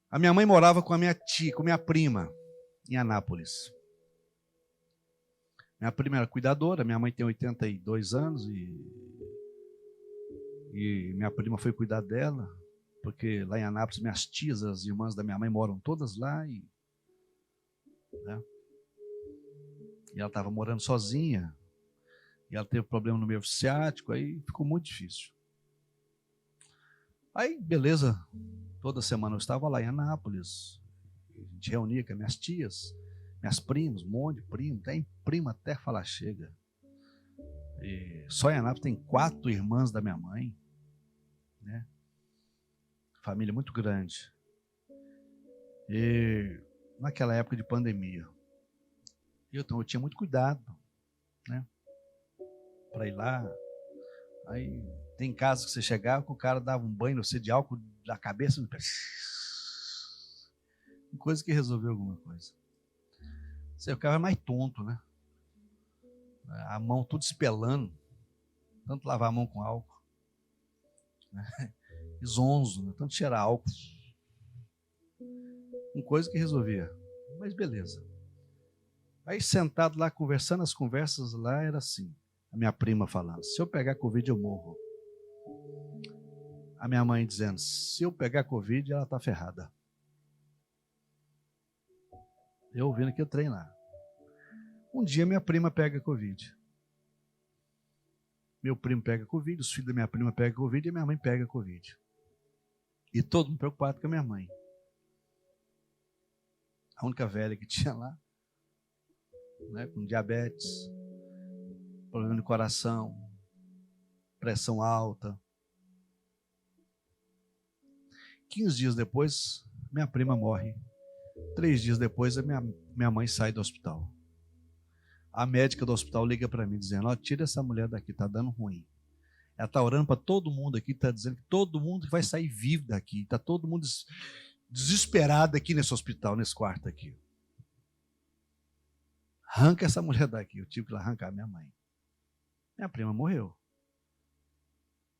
A minha mãe morava com a minha tia, com a minha prima, em Anápolis. Minha prima era cuidadora, minha mãe tem 82 anos, e E minha prima foi cuidar dela, porque lá em Anápolis, minhas tias, as irmãs da minha mãe moram todas lá, né? E ela estava morando sozinha, e ela teve problema no nervo ciático, aí ficou muito difícil. Aí, beleza, toda semana eu estava lá em Anápolis, a gente reunia com as minhas tias, minhas primas, um monte de primo, tem prima até falar chega. E só em Anápolis tem 4 irmãs da minha mãe, né? Família muito grande. E naquela época de pandemia, então eu tinha muito cuidado, né? Para ir lá. Aí tem casos que você chegava que o cara dava um banho, você de álcool da cabeça, coisa que resolveu alguma coisa. Você ficava mais tonto, né? A mão tudo espelando, tanto lavar a mão com álcool, né? E zonzo, né? Tanto cheirar álcool. Uma coisa que resolvia. Mas beleza. Aí sentado lá conversando, as conversas lá era assim. A minha prima falando, se eu pegar Covid eu morro. A minha mãe dizendo, se eu pegar Covid ela tá ferrada. Eu ouvindo aquele trem lá. Um dia minha prima pega Covid. Meu primo pega Covid, os filhos da minha prima pegam Covid e minha mãe pega Covid. E todo mundo preocupado com a minha mãe. A única velha que tinha lá, né, com diabetes, problema de coração, pressão alta. 15 dias depois, minha prima morre. 3 dias depois, a minha mãe sai do hospital. A médica do hospital liga para mim dizendo, tira essa mulher daqui, tá dando ruim. Ela tá orando para todo mundo aqui, tá dizendo que todo mundo vai sair vivo daqui. Tá todo mundo desesperado aqui nesse hospital, nesse quarto aqui. Arranca essa mulher daqui. Eu tive que arrancar a minha mãe. Minha prima morreu.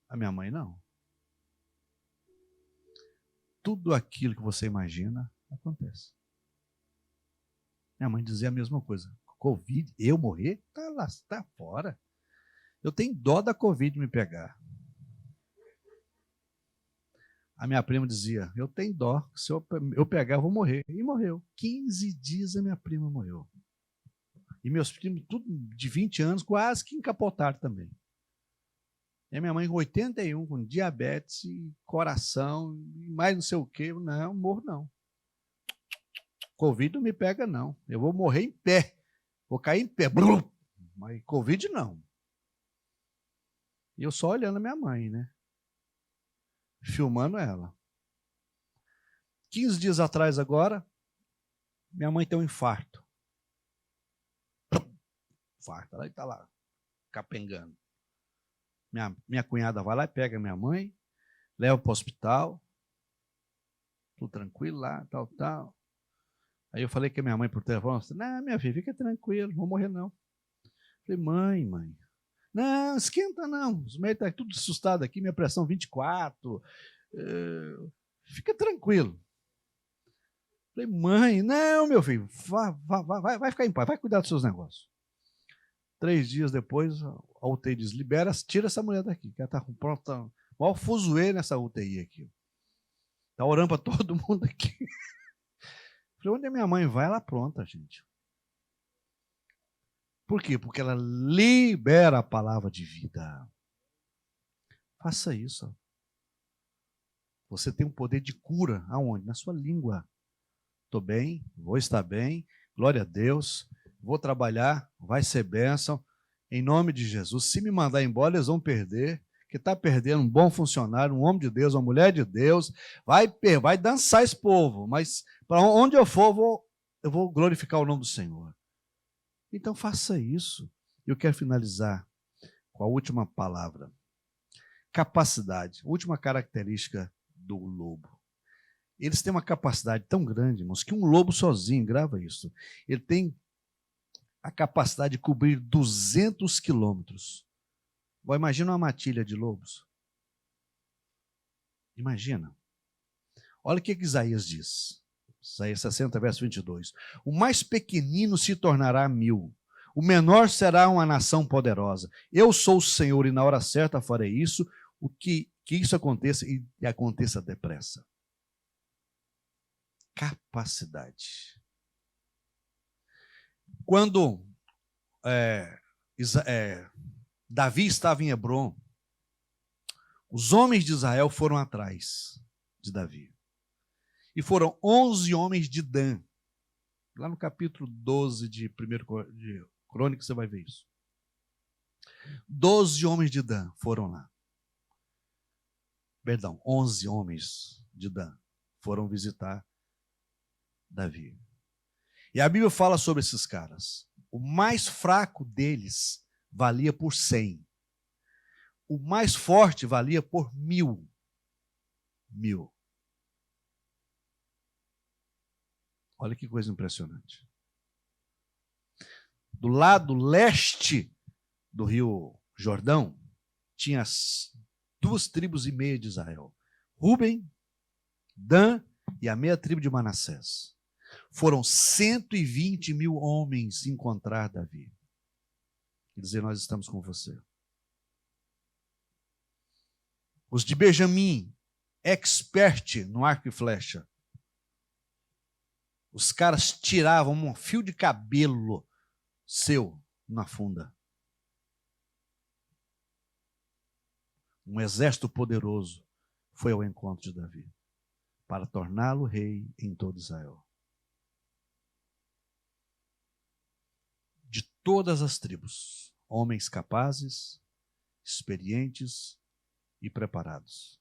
A minha mãe não. Tudo aquilo que você imagina acontece. Minha mãe dizia a mesma coisa. Covid, eu morrer? Tá lá, tá fora. Eu tenho dó da Covid me pegar. A minha prima dizia, eu tenho dó, se eu pegar eu vou morrer. E morreu. 15 dias a minha prima morreu. E meus primos, tudo de 20 anos, quase que encapotaram também. E a minha mãe com 81, com diabetes, e coração, e mais não sei o quê. Não, morro não. Covid não me pega não. Eu vou morrer em pé. Vou cair em pé. Mas Covid não. E eu só olhando a minha mãe, né? Filmando ela. 15 dias atrás agora, minha mãe tem um infarto. Infarto, ela está lá, capengando. Minha cunhada vai lá e pega minha mãe, leva para o hospital, tudo tranquilo lá, tal. Aí eu falei com a minha mãe por telefone, não, minha filha, fica tranquilo, não vou morrer não. Falei, mãe, não, esquenta não, os médicos estão tudo assustados aqui, minha pressão 24, fica tranquilo. Falei, mãe, não, meu filho, vai ficar em paz, vai cuidar dos seus negócios. 3 dias depois, a UTI diz, libera, tira essa mulher daqui, que ela está com pronta, maior fuzuê nessa UTI aqui. Está orando para todo mundo aqui. Falei, onde a minha mãe vai, ela pronta, gente. Por quê? Porque ela libera a palavra de vida. Faça isso. Você tem um poder de cura. Aonde? Na sua língua. Estou bem, vou estar bem, glória a Deus, vou trabalhar, vai ser bênção, em nome de Jesus. Se me mandar embora, eles vão perder, que está perdendo um bom funcionário, um homem de Deus, uma mulher de Deus, vai dançar esse povo, mas para onde eu for, eu vou glorificar o nome do Senhor. Então faça isso. Eu quero finalizar com a última palavra. Capacidade, última característica do lobo. Eles têm uma capacidade tão grande, irmãos, que um lobo sozinho, grava isso, ele tem a capacidade de cobrir 200 quilômetros. Imagina uma matilha de lobos. Imagina. Olha o que Isaías diz. Isaías 60, verso 22. O mais pequenino se tornará 1000. O menor será uma nação poderosa. Eu sou o Senhor e na hora certa farei isso. que isso aconteça e aconteça depressa. Capacidade. Quando Davi estava em Hebrom, os homens de Israel foram atrás de Davi. E foram 11 homens de Dan. Lá no capítulo 12 de 1 de Crônicas você vai ver isso. 12 homens de Dan foram lá. Perdão, 11 homens de Dan foram visitar Davi. E a Bíblia fala sobre esses caras. O mais fraco deles valia por 100. O mais forte valia por 1000. 1000. Olha que coisa impressionante. Do lado leste do rio Jordão, tinha as 2,5 tribos de Israel. Ruben, Dan e a meia tribo de Manassés. Foram 120.000 homens encontrar Davi. E dizer, nós estamos com você. Os de Benjamim, expert no arco e flecha. Os caras tiravam um fio de cabelo seu na funda. Um exército poderoso foi ao encontro de Davi para torná-lo rei em todo Israel. De todas as tribos, homens capazes, experientes e preparados.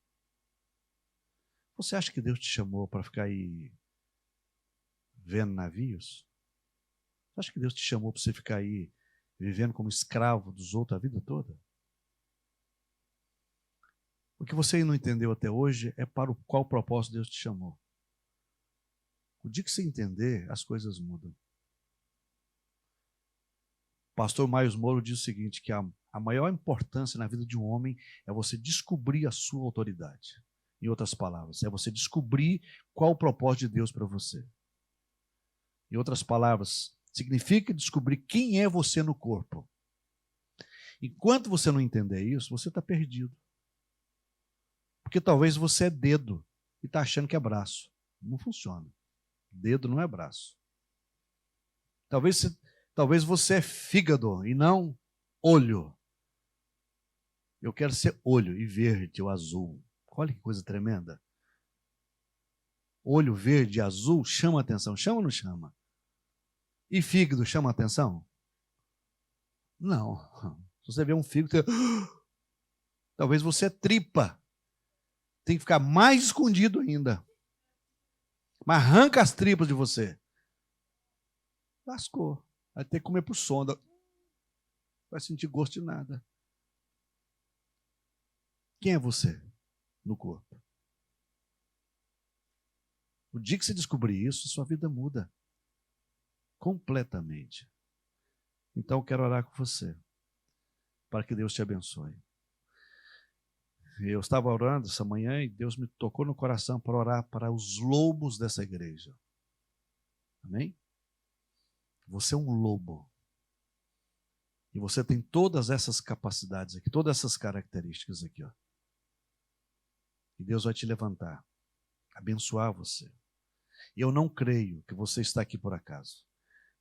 Você acha que Deus te chamou para ficar aí vendo navios? Você acha que Deus te chamou para você ficar aí vivendo como escravo dos outros a vida toda? O que você não entendeu até hoje é para qual propósito Deus te chamou. O dia que você entender, as coisas mudam. O pastor Miles Moro diz o seguinte, que a maior importância na vida de um homem é você descobrir a sua autoridade. Em outras palavras, é você descobrir qual o propósito de Deus para você. Em outras palavras, significa descobrir quem é você no corpo. Enquanto você não entender isso, você está perdido. Porque talvez você é dedo e está achando que é braço. Não funciona. Dedo não é braço. Talvez você é fígado e não olho. Eu quero ser olho e verde ou azul. Olha que coisa tremenda. Olho verde e azul chama a atenção. Chama ou não chama? E fígado chama a atenção? Não. Se você vê um fígado, você... talvez você é tripa. Tem que ficar mais escondido ainda. Mas arranca as tripas de você. Lascou. Vai ter que comer por sonda. Não vai sentir gosto de nada. Quem é você no corpo? O dia que você descobrir isso, sua vida muda. Completamente. Então eu quero orar com você. Para que Deus te abençoe. Eu estava orando essa manhã e Deus me tocou no coração para orar para os lobos dessa igreja. Amém? Você é um lobo. E você tem todas essas capacidades aqui, todas essas características aqui, ó. E Deus vai te levantar, abençoar você. E eu não creio que você está aqui por acaso.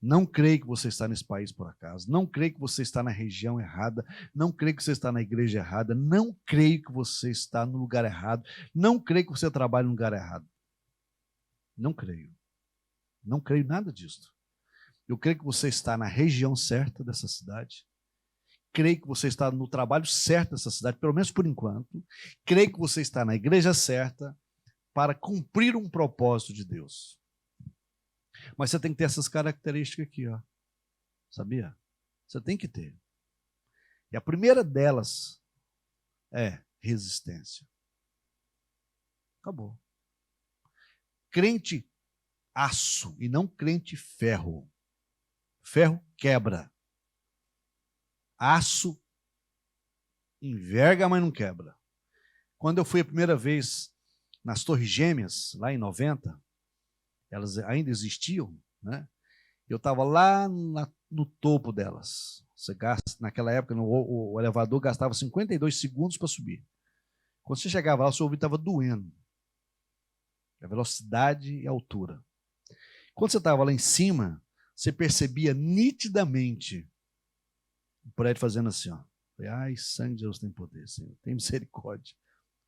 Não creio que você está nesse país por acaso. Não creio que você está na região errada. Não creio que você está na igreja errada. Não creio que você está no lugar errado. Não creio que você trabalha no lugar errado. Não creio. Não creio nada disso. Eu creio que você está na região certa dessa cidade. Creio que você está no trabalho certo dessa cidade, pelo menos por enquanto. Creio que você está na igreja certa para cumprir um propósito de Deus. Mas você tem que ter essas características aqui, ó. Sabia? Você tem que ter. E a primeira delas é resistência. Acabou. Crente aço e não crente ferro. Ferro quebra. Aço enverga, mas não quebra. Quando eu fui a primeira vez nas Torres Gêmeas, lá em 90, elas ainda existiam, né? Eu estava lá no topo delas. Você gasta, naquela época, o elevador gastava 52 segundos para subir. Quando você chegava lá, o seu ouvido estava doendo. A velocidade e a altura. Quando você estava lá em cima, você percebia nitidamente o prédio fazendo assim, ó. Ai, sangue de Deus tem poder, Senhor. Tem misericórdia.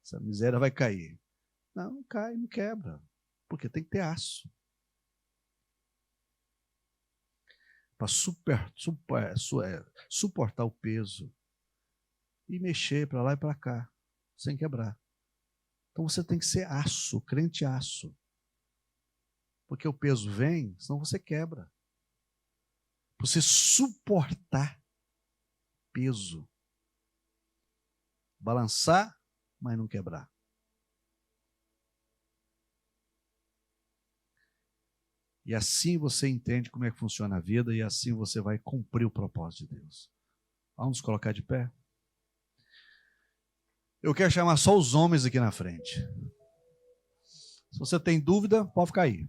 Essa miséria vai cair. Não cai, não quebra. Porque tem que ter aço. Para suportar o peso e mexer para lá e para cá, sem quebrar. Então você tem que ser aço, crente aço. Porque o peso vem, senão você quebra. Para você suportar peso. Balançar, mas não quebrar. E assim você entende como é que funciona a vida e assim você vai cumprir o propósito de Deus. Vamos nos colocar de pé? Eu quero chamar só os homens aqui na frente. Se você tem dúvida, pode ficar aí.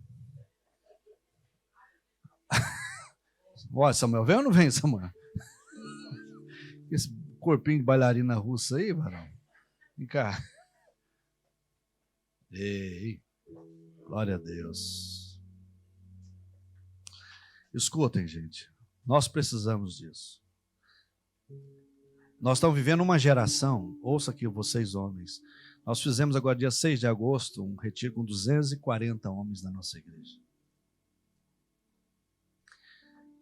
Olha, Samuel, vem ou não vem, Samuel? Esse corpinho de bailarina russa aí, varão. Vem cá. Ei, glória a Deus. Escutem, gente. Nós precisamos disso. Nós estamos vivendo uma geração, ouça aqui vocês homens, nós fizemos agora dia 6 de agosto um retiro com 240 homens da nossa igreja.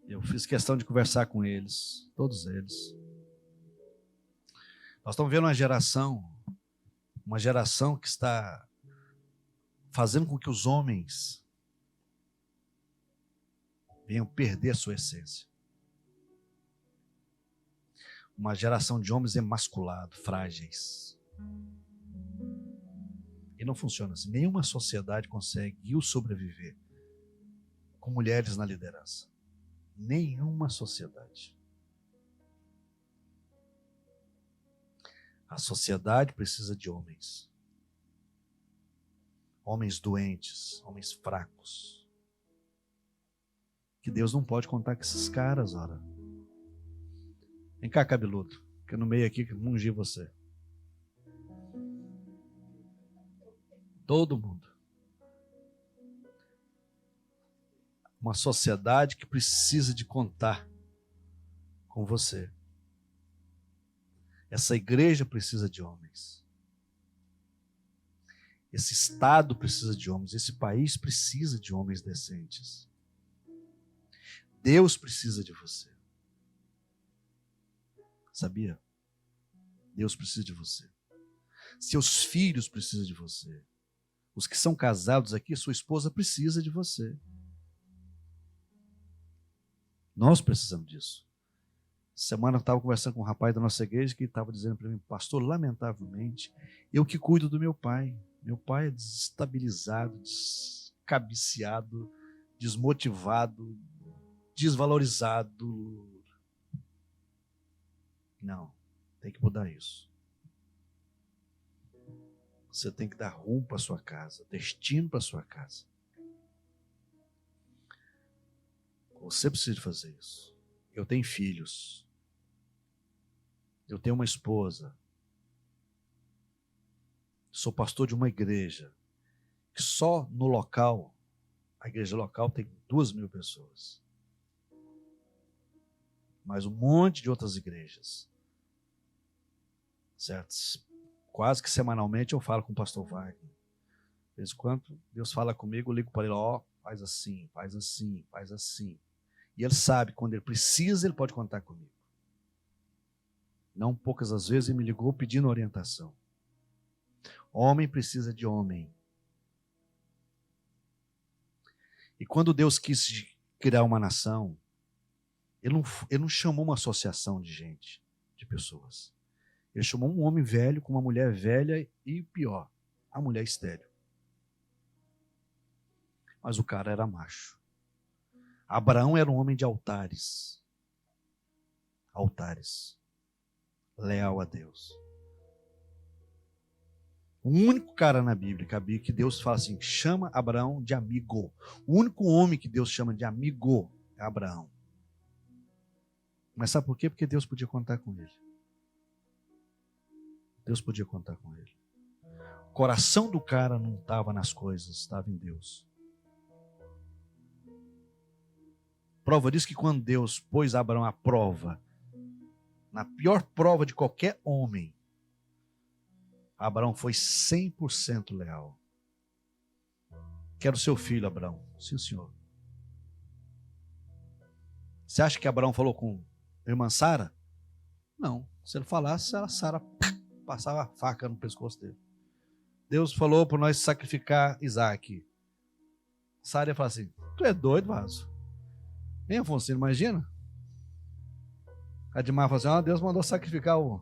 Eu fiz questão de conversar com eles, todos eles. Nós estamos vendo uma geração que está fazendo com que os homens venham perder a sua essência. Uma geração de homens emasculados, frágeis. E não funciona assim. Nenhuma sociedade consegue sobreviver com mulheres na liderança. Nenhuma sociedade. A sociedade precisa de homens. Homens doentes, homens fracos. Que Deus não pode contar com esses caras, ora. Vem cá, cabeludo, que eu no meio aqui que ungi você. Todo mundo. Uma sociedade que precisa de contar com você. Essa igreja precisa de homens. Esse estado precisa de homens. Esse país precisa de homens decentes. Deus precisa de você. Sabia? Deus precisa de você. Seus filhos precisam de você. Os que são casados aqui, sua esposa precisa de você. Nós precisamos disso. Semana eu estava conversando com um rapaz da nossa igreja que estava dizendo para mim, pastor, lamentavelmente, eu que cuido do meu pai. Meu pai é desestabilizado, descabiciado, desmotivado, desvalorizado. Não, tem que mudar isso. Você tem que dar rumo para a sua casa, destino para a sua casa. Você precisa fazer isso. Eu tenho filhos. Eu tenho uma esposa. Sou pastor de uma igreja que só no local, a igreja local tem 2.000 pessoas. Mas um monte de outras igrejas. Certo? Quase que semanalmente eu falo com o pastor Wagner. De vez em quando Deus fala comigo, eu ligo para ele, ó, faz assim, faz assim, faz assim. E ele sabe, quando ele precisa, ele pode contar comigo. Não poucas as vezes ele me ligou pedindo orientação. Homem precisa de homem. E quando Deus quis criar uma nação, ele não chamou uma associação de gente, de pessoas. Ele chamou um homem velho com uma mulher velha e, pior, a mulher estéril. Mas o cara era macho. Abraão era um homem de altares. Altares. Leal a Deus. O único cara na Bíblia que Deus fala assim, chama Abraão de amigo. O único homem que Deus chama de amigo é Abraão. Mas sabe por quê? Porque Deus podia contar com ele. Deus podia contar com ele. coração do cara não estava nas coisas, estava em Deus. Prova disso que quando Deus pôs Abraão à prova, na pior prova de qualquer homem, Abraão foi 100% leal. Quero seu filho, Abraão. Sim, senhor. Você acha que Abraão falou com a irmã Sara? Não. Se ele falasse, a Sara passava a faca no pescoço dele. Deus falou para nós sacrificar Isaac. Sara ia falar assim: tu é doido, vaso? Hein, Afonso, imagina? A Dimar falou assim: Deus mandou sacrificar a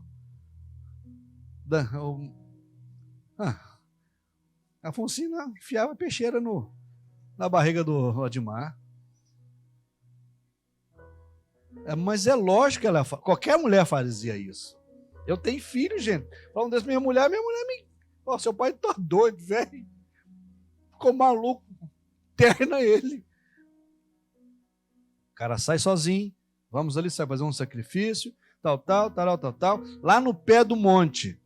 Afonsina enfiava peixeira na barriga do Adimar. Mas é lógico que qualquer mulher fazia isso. Eu tenho filho, gente. Falando desse, minha mulher me... seu pai tá doido, velho. Ficou maluco. Terna ele. O cara sai sozinho. Vamos ali, sai fazer um sacrifício. Tal. Lá no pé do monte,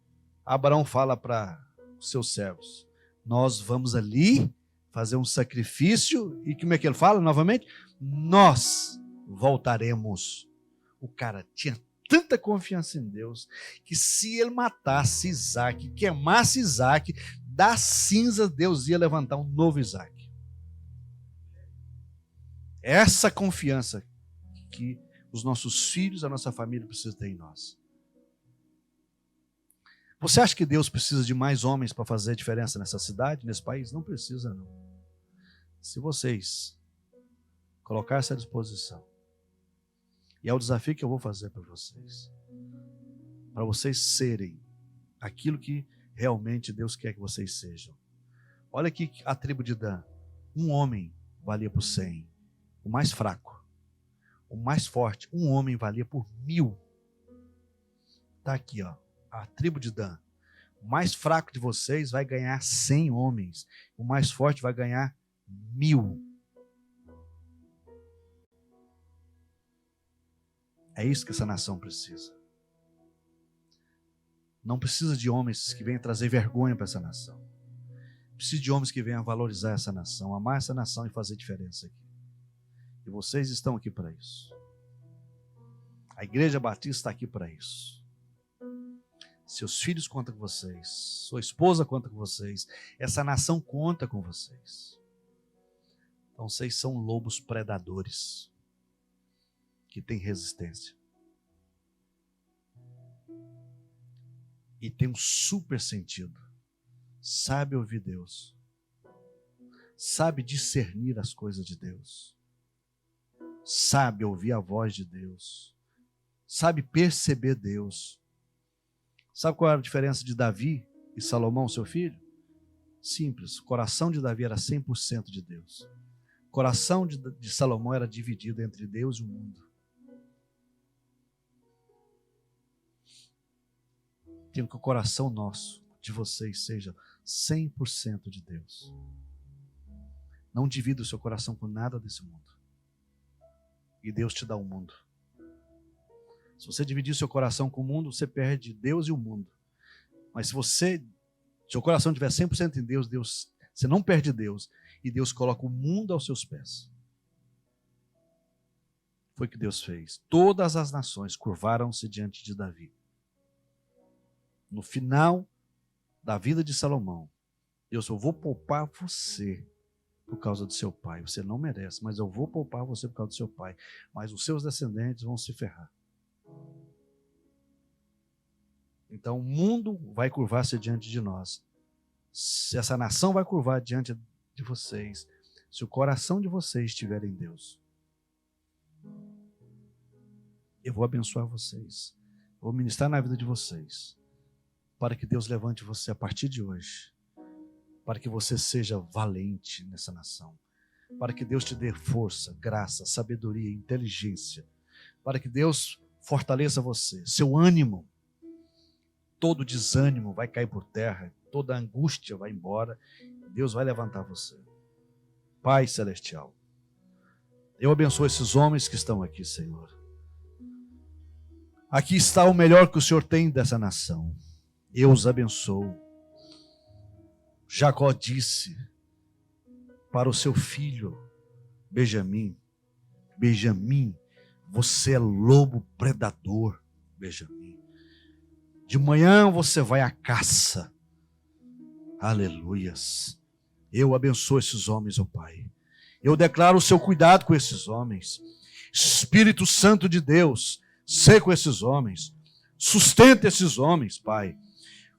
Abraão fala para os seus servos: nós vamos ali fazer um sacrifício. E como é que ele fala novamente? Nós voltaremos. O cara tinha tanta confiança em Deus que se ele matasse Isaac, queimasse Isaac, das cinzas Deus ia levantar um novo Isaac. Essa confiança que os nossos filhos, a nossa família precisa ter em nós. Você acha que Deus precisa de mais homens para fazer a diferença nessa cidade, nesse país? Não precisa, não. Se vocês colocarem essa disposição, e é o desafio que eu vou fazer para vocês serem aquilo que realmente Deus quer que vocês sejam. Olha aqui a tribo de Dan. Um homem valia por 100, o mais fraco. O mais forte, um homem valia por 1000. Está aqui, ó. A tribo de Dan. O mais fraco de vocês vai ganhar 100 homens. O mais forte vai ganhar 1000. É isso que essa nação precisa. Não precisa de homens que venham trazer vergonha para essa nação. Precisa de homens que venham valorizar essa nação, amar essa nação e fazer diferença aqui. E vocês estão aqui para isso. A Igreja Batista está aqui para isso. Seus filhos contam com vocês. Sua esposa conta com vocês. Essa nação conta com vocês. Então vocês são lobos predadores que têm resistência. E tem um super sentido. Sabe ouvir Deus. Sabe discernir as coisas de Deus. Sabe ouvir a voz de Deus. Sabe perceber Deus. Sabe qual era a diferença de Davi e Salomão, seu filho? Simples. O coração de Davi era 100% de Deus. O coração de Salomão era dividido entre Deus e o mundo. Tem que o coração nosso, de vocês, seja 100% de Deus. Não divida o seu coração com nada desse mundo. E Deus te dá o mundo. Se você dividir o seu coração com o mundo, você perde Deus e o mundo. Mas se seu coração estiver 100% em Deus, você não perde Deus. E Deus coloca o mundo aos seus pés. Foi o que Deus fez. Todas as nações curvaram-se diante de Davi. No final da vida de Salomão, Deus, eu vou poupar você por causa do seu pai. Você não merece, mas eu vou poupar você por causa do seu pai. Mas os seus descendentes vão se ferrar. Então o mundo vai curvar-se diante de nós. Se essa nação vai curvar diante de vocês, se o coração de vocês estiver em Deus, eu vou abençoar vocês. Vou ministrar na vida de vocês. Para que Deus levante você a partir de hoje. Para que você seja valente nessa nação. Para que Deus te dê força, graça, sabedoria, inteligência. Para que Deus fortaleça você, seu ânimo. Todo desânimo vai cair por terra. Toda angústia vai embora. Deus vai levantar você. Pai Celestial, eu abençoo esses homens que estão aqui, Senhor. Aqui está o melhor que o Senhor tem dessa nação. Eu os abençoo. Jacó disse para o seu filho Benjamim: Benjamim, você é lobo predador, Benjamim. De manhã você vai à caça. Aleluias. Eu abençoo esses homens, ó Pai. Eu declaro o seu cuidado com esses homens. Espírito Santo de Deus, seja com esses homens. Sustenta esses homens, Pai.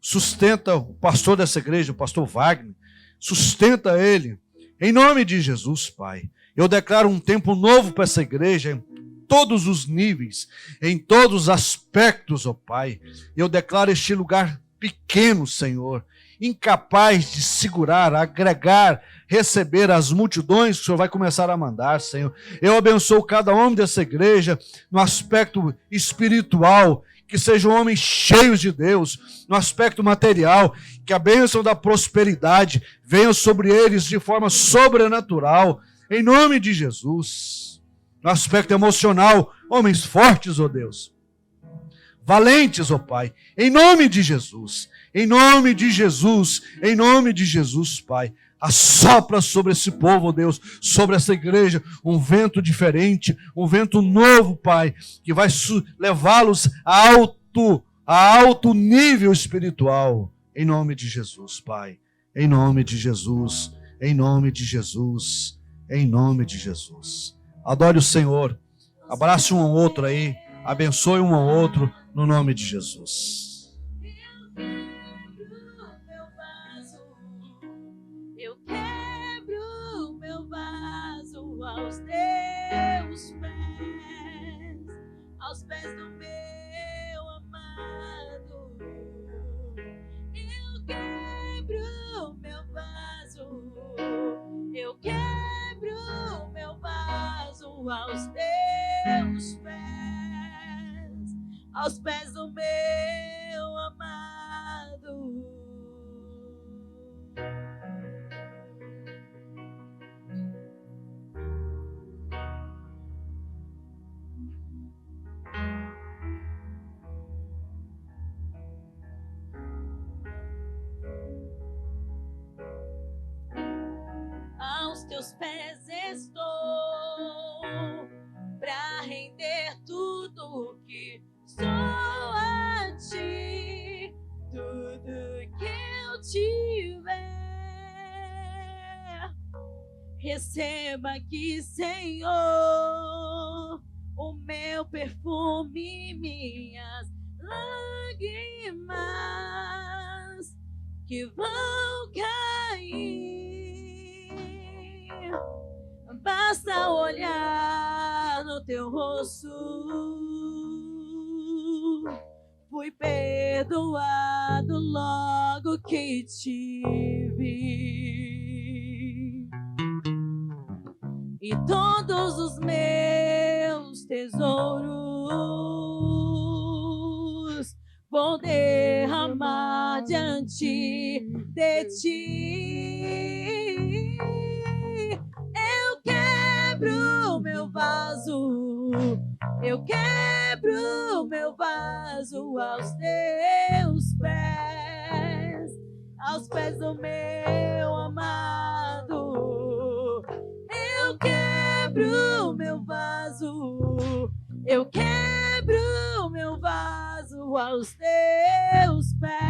Sustenta o pastor dessa igreja, o pastor Wagner. Sustenta ele. Em nome de Jesus, Pai. Eu declaro um tempo novo para essa igreja, em todos os níveis, em todos os aspectos, ó Pai. Eu declaro este lugar pequeno, Senhor, incapaz de segurar, agregar, receber as multidões que o Senhor vai começar a mandar, Senhor. Eu abençoo cada homem dessa igreja no aspecto espiritual, que sejam homens cheios de Deus, no aspecto material, que a bênção da prosperidade venha sobre eles de forma sobrenatural, em nome de Jesus. No aspecto emocional, homens fortes, ó Deus, valentes, ó Pai, em nome de Jesus. Em nome de Jesus, em nome de Jesus, Pai, assopra sobre esse povo, ó Deus, sobre essa igreja, um vento diferente, um vento novo, Pai, que vai levá-los a alto nível espiritual, em nome de Jesus, Pai, em nome de Jesus, em nome de Jesus, em nome de Jesus. Adore o Senhor, abrace um ao outro aí, abençoe um ao outro, no nome de Jesus. Aos pés do meu amado, eu quebro meu vaso, eu quebro meu vaso aos teus pés do meu amado. Aos teus pés estou, pra render tudo que sou a ti, tudo que eu tiver. Receba aqui, Senhor, o meu perfume, minhas lágrimas que vão cair. Basta olhar no teu rosto, fui perdoado logo que te vi. E todos os meus tesouros vou derramar diante de ti. Eu quebro meu vaso, eu quebro meu vaso aos teus pés do meu amado. Eu quebro meu vaso, eu quebro meu vaso aos teus pés.